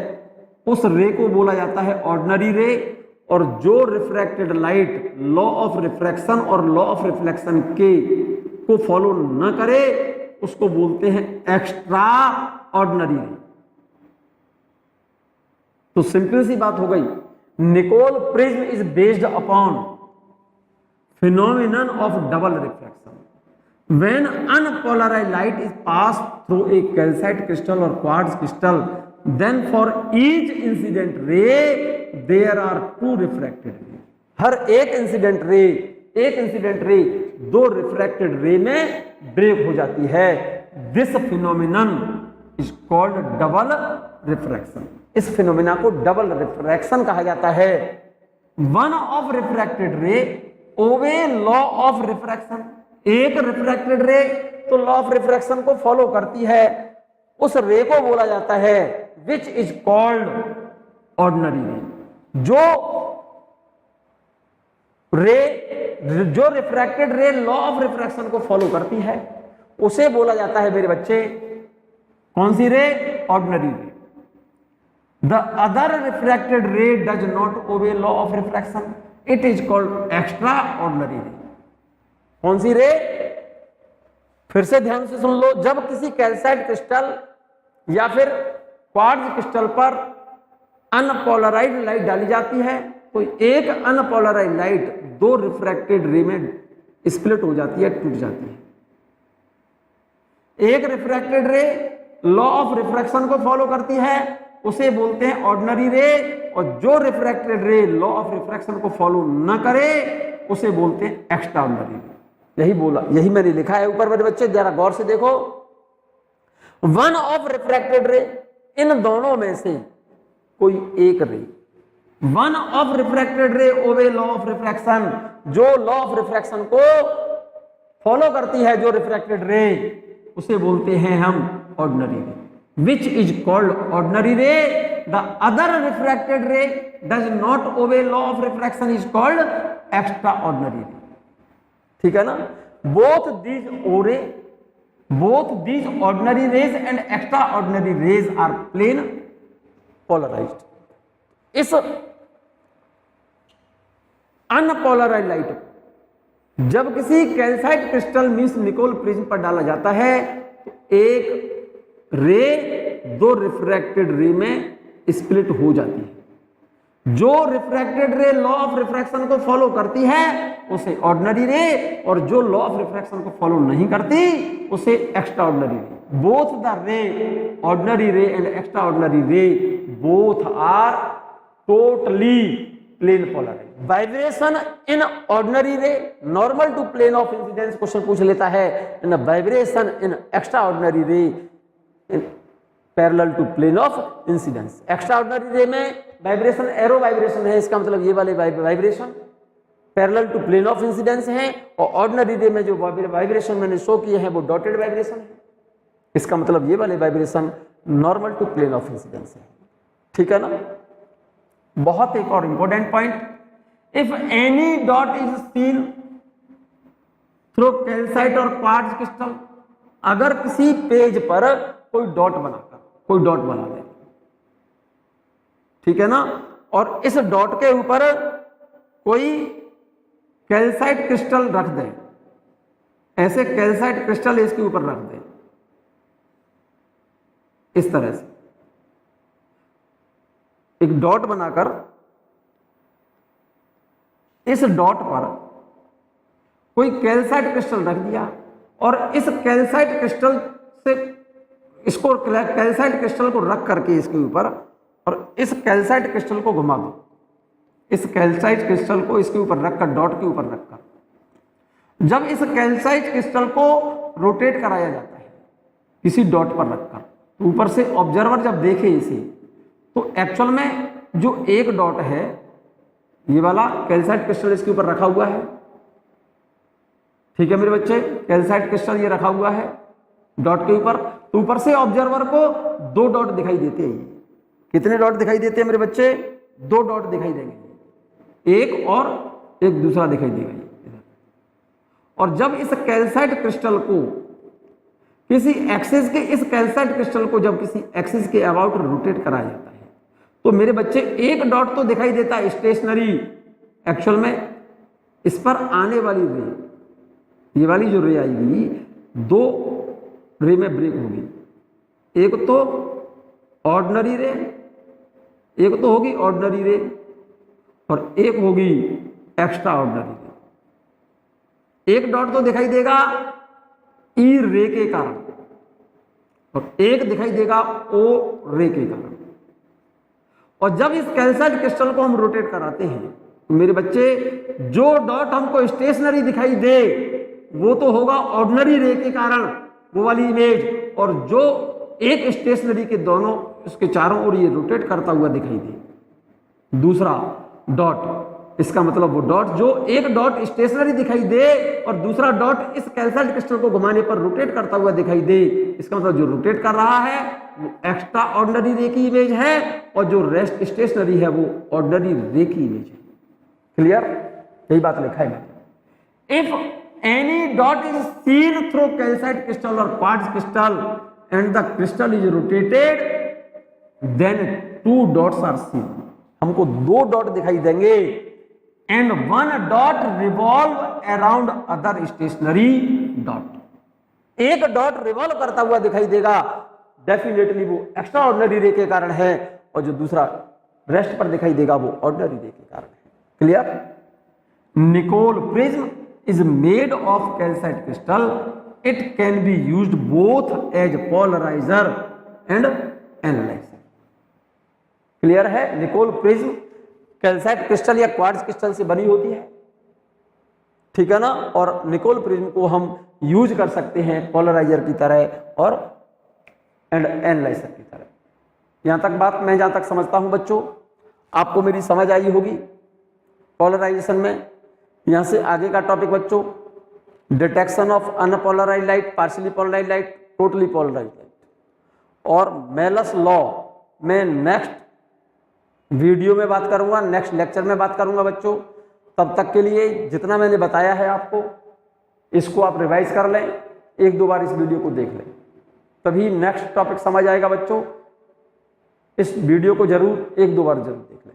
उस रे को बोला जाता है ऑर्डिनरी रे, और जो refracted light law of refraction और लॉ ऑफ रिफ्लेक्शन के को फॉलो न करे उसको बोलते हैं एक्स्ट्रा ऑर्डिनरी रे। तो सिंपल सी बात हो गई, Nicol prism is based upon phenomenon of double refraction. When unpolarized light is passed through a calcite crystal or quartz crystal, then for each incident ray there are two refracted rays. हर एक incident ray दो refracted रे में break हो जाती है। This phenomenon is called double refraction. इस phenomena को double refraction कहा जाता है। One of refracted ray obey law of refraction, एक रिफ्रैक्टेड रे तो लॉ ऑफ रिफ्रैक्शन को फॉलो करती है, उस रे को बोला जाता है विच इज कॉल्ड ऑर्डिनरी रे। जो refracted ray law of refraction को फॉलो करती है उसे बोला जाता है मेरे बच्चे कौन सी रे, ऑर्डिनरी रे। द अदर रिफ्रैक्टेड रे does not obey law of refraction, it is called extra ordinary रे। कौन सी रे, फिर से ध्यान से सुन लो, जब किसी कैल्साइट क्रिस्टल या फिर क्वार्ट्ज क्रिस्टल पर अनपोलराइज्ड लाइट डाली जाती है तो एक अनपोलराइज लाइट दो रिफ्रैक्टेड रे में स्प्लिट हो जाती है, टूट जाती है। एक refracted ray law of refraction को फॉलो करती है, उसे बोलते हैं ऑर्डिनरी रे, और जो refracted ray law of refraction को फॉलो न करे उसे बोलते हैं एक्स्ट्रा ऑर्डिनरी रे। यही बोला, यही मैंने लिखा है ऊपर मेरे बच्चे, जरा गौर से देखो। वन ऑफ रिफ्रैक्टेड रे, इन दोनों में से कोई एक रे, one of refracted ray obey law of refraction, जो लॉ ऑफ रिफ्रैक्शन को फॉलो करती है जो रिफ्रैक्टेड रे, उसे बोलते हैं हम ऑर्डिनरी रे, which is called ordinary ray. The other refracted ray does not obey law of refraction is called extraordinary ray. ठीक है ना? Both these ordinary rays and extraordinary rays are plane polarized. इस अनपोलराइज लाइट जब किसी calcite crystal means Nicol prism पर डाला जाता है तो एक रे दो रिफ्रैक्टेड रे में स्प्लिट हो जाती है। जो refracted ray law of refraction को फॉलो करती है उसे ऑर्डिनरी रे, और जो लॉ ऑफ रिफ्रैक्शन को फॉलो नहीं करती उसे extra ordinary ray. Both the ray ordinary ray and extra ordinary ray both are totally plane polarised. Vibration in ordinary ray normal to plane of incidence question पूछ लेता है, in vibration in extra ordinary ray parallel to plane of incidence. Extra ordinary ray में vibration arrow vibration है, इसका मतलब ये वाले vibration parallel to plane of incidence है, और ऑर्डिनरी रे में जो वाइब्रेशन मैंने शो किए हैं वो डॉटेड वाइब्रेशन है, इसका मतलब ये वाले vibration normal to plane of incidence है। ठीक है ना? बहुत एक और important point, if any dot is seen through calcite और क्वार्ट्ज क्रिस्टल, अगर किसी पेज पर कोई डॉट बना दे, ठीक है ना, और इस डॉट के ऊपर कोई कैल्साइट क्रिस्टल रख दे, ऐसे कैल्साइट क्रिस्टल इसके ऊपर रख दे इस तरह से, एक डॉट बनाकर इस डॉट पर कोई कैल्साइट क्रिस्टल रख दिया, और इस कैल्साइट क्रिस्टल से इसको कैल्साइट क्रिस्टल को रख करके इसके ऊपर, और इस कैल्साइट क्रिस्टल को घुमा दो, इस कैल्साइट क्रिस्टल को इसके ऊपर रखकर, डॉट के ऊपर रखकर, जब इस कैल्साइट क्रिस्टल को रोटेट कराया जाता है किसी डॉट पर रखकर, तो ऊपर से ऑब्जर्वर जब देखे इसे तो एक्चुअल में जो एक डॉट है, ये वाला कैल्साइट क्रिस्टल इसके ऊपर रखा हुआ है, ठीक है मेरे बच्चे, कैल्साइट क्रिस्टल ये रखा हुआ है डॉट के ऊपर, तो ऊपर से ऑब्जर्वर को दो डॉट दिखाई देते हैं। कितने डॉट दिखाई देते हैं मेरे बच्चे? दो डॉट दिखाई देंगे, एक और एक दूसरा दिखाई देगा इधर। और जब इस कैल्साइट क्रिस्टल को किसी एक्सिस के, इस कैल्साइट क्रिस्टल को जब किसी एक्सिस के अबाउट रोटेट कराया जाता है तो मेरे बच्चे एक डॉट तो दिखाई देता है स्टेशनरी, एक्चुअल में इस पर आने वाली रे, ये वाली जो रे आएगी, दो रे में ब्रेक होगी, एक तो ऑर्डिनरी रे, एक तो होगी ऑर्डिनरी रे, और एक होगी एक्स्ट्रा ऑर्डिनरी रे। एक डॉट तो दिखाई देगा ई रे के कारण, और एक दिखाई देगा ओ रे के कारण। और जब इस कैल्साइट क्रिस्टल को हम रोटेट कराते हैं तो मेरे बच्चे जो डॉट हमको स्टेशनरी दिखाई दे वो तो होगा ऑर्डिनरी रे के कारण, वो वाली इमेज, और जो एक स्टेशनरी के दोनों उसके चारों ओर ये रोटेट करता हुआ दिखाई दे दूसरा डॉट, इसका मतलब वो डॉट, जो एक डॉट स्टेशनरी दिखाई दे और दूसरा डॉट इस कैल्साइट क्रिस्टल को घुमाने पर रोटेट करता हुआ दिखाई दे, इसका मतलब जो रोटेट कर रहा है वो एक्स्ट्रा ऑर्डिनरी रे की इमेज है, और जो रेस्ट स्टेशनरी है वो ऑर्डिनरी रे की इमेज है। क्लियर? यही बात लिखा है मैंने। If any dot is seen through calcite crystal or quartz crystal and the crystal is rotated, then two dots are seen, हमको दो डॉट दिखाई देंगे, and one dot revolve around other stationary dot, एक डॉट रिवॉल्व करता हुआ दिखाई देगा, definitely वो एक्स्ट्रा ऑर्डिनरी रे के कारण है, और जो दूसरा रेस्ट पर दिखाई देगा वो ऑर्डिनरी रे के कारण है। Clear? Nicol prism is made of calcite crystal, it can be used both as polarizer and analyser. Clear है? निकोल प्रिज्म कैल्साइट क्रिस्टल या क्वार्ट्ज क्रिस्टल से बनी होती है, ठीक है ना, और निकोल प्रिज्म को हम यूज कर सकते हैं पोलराइजर की तरह और एनालाइजर की तरह। यहां तक बात मैं जहां तक समझता हूं बच्चों, आपको मेरी समझ आई होगी पोलराइजेशन में। यहां से आगे का टॉपिक बच्चों, detection of unpolarized light, partially polarized light, totally polarized light, और मेलस लॉ में नेक्स्ट वीडियो में बात करूंगा, नेक्स्ट लेक्चर में बात करूंगा बच्चों। तब तक के लिए जितना मैंने बताया है आपको, इसको आप रिवाइज कर लें, एक दो बार इस वीडियो को देख लें, तभी नेक्स्ट टॉपिक समझ आएगा बच्चों। इस वीडियो को जरूर एक दो बार जरूर देख लें।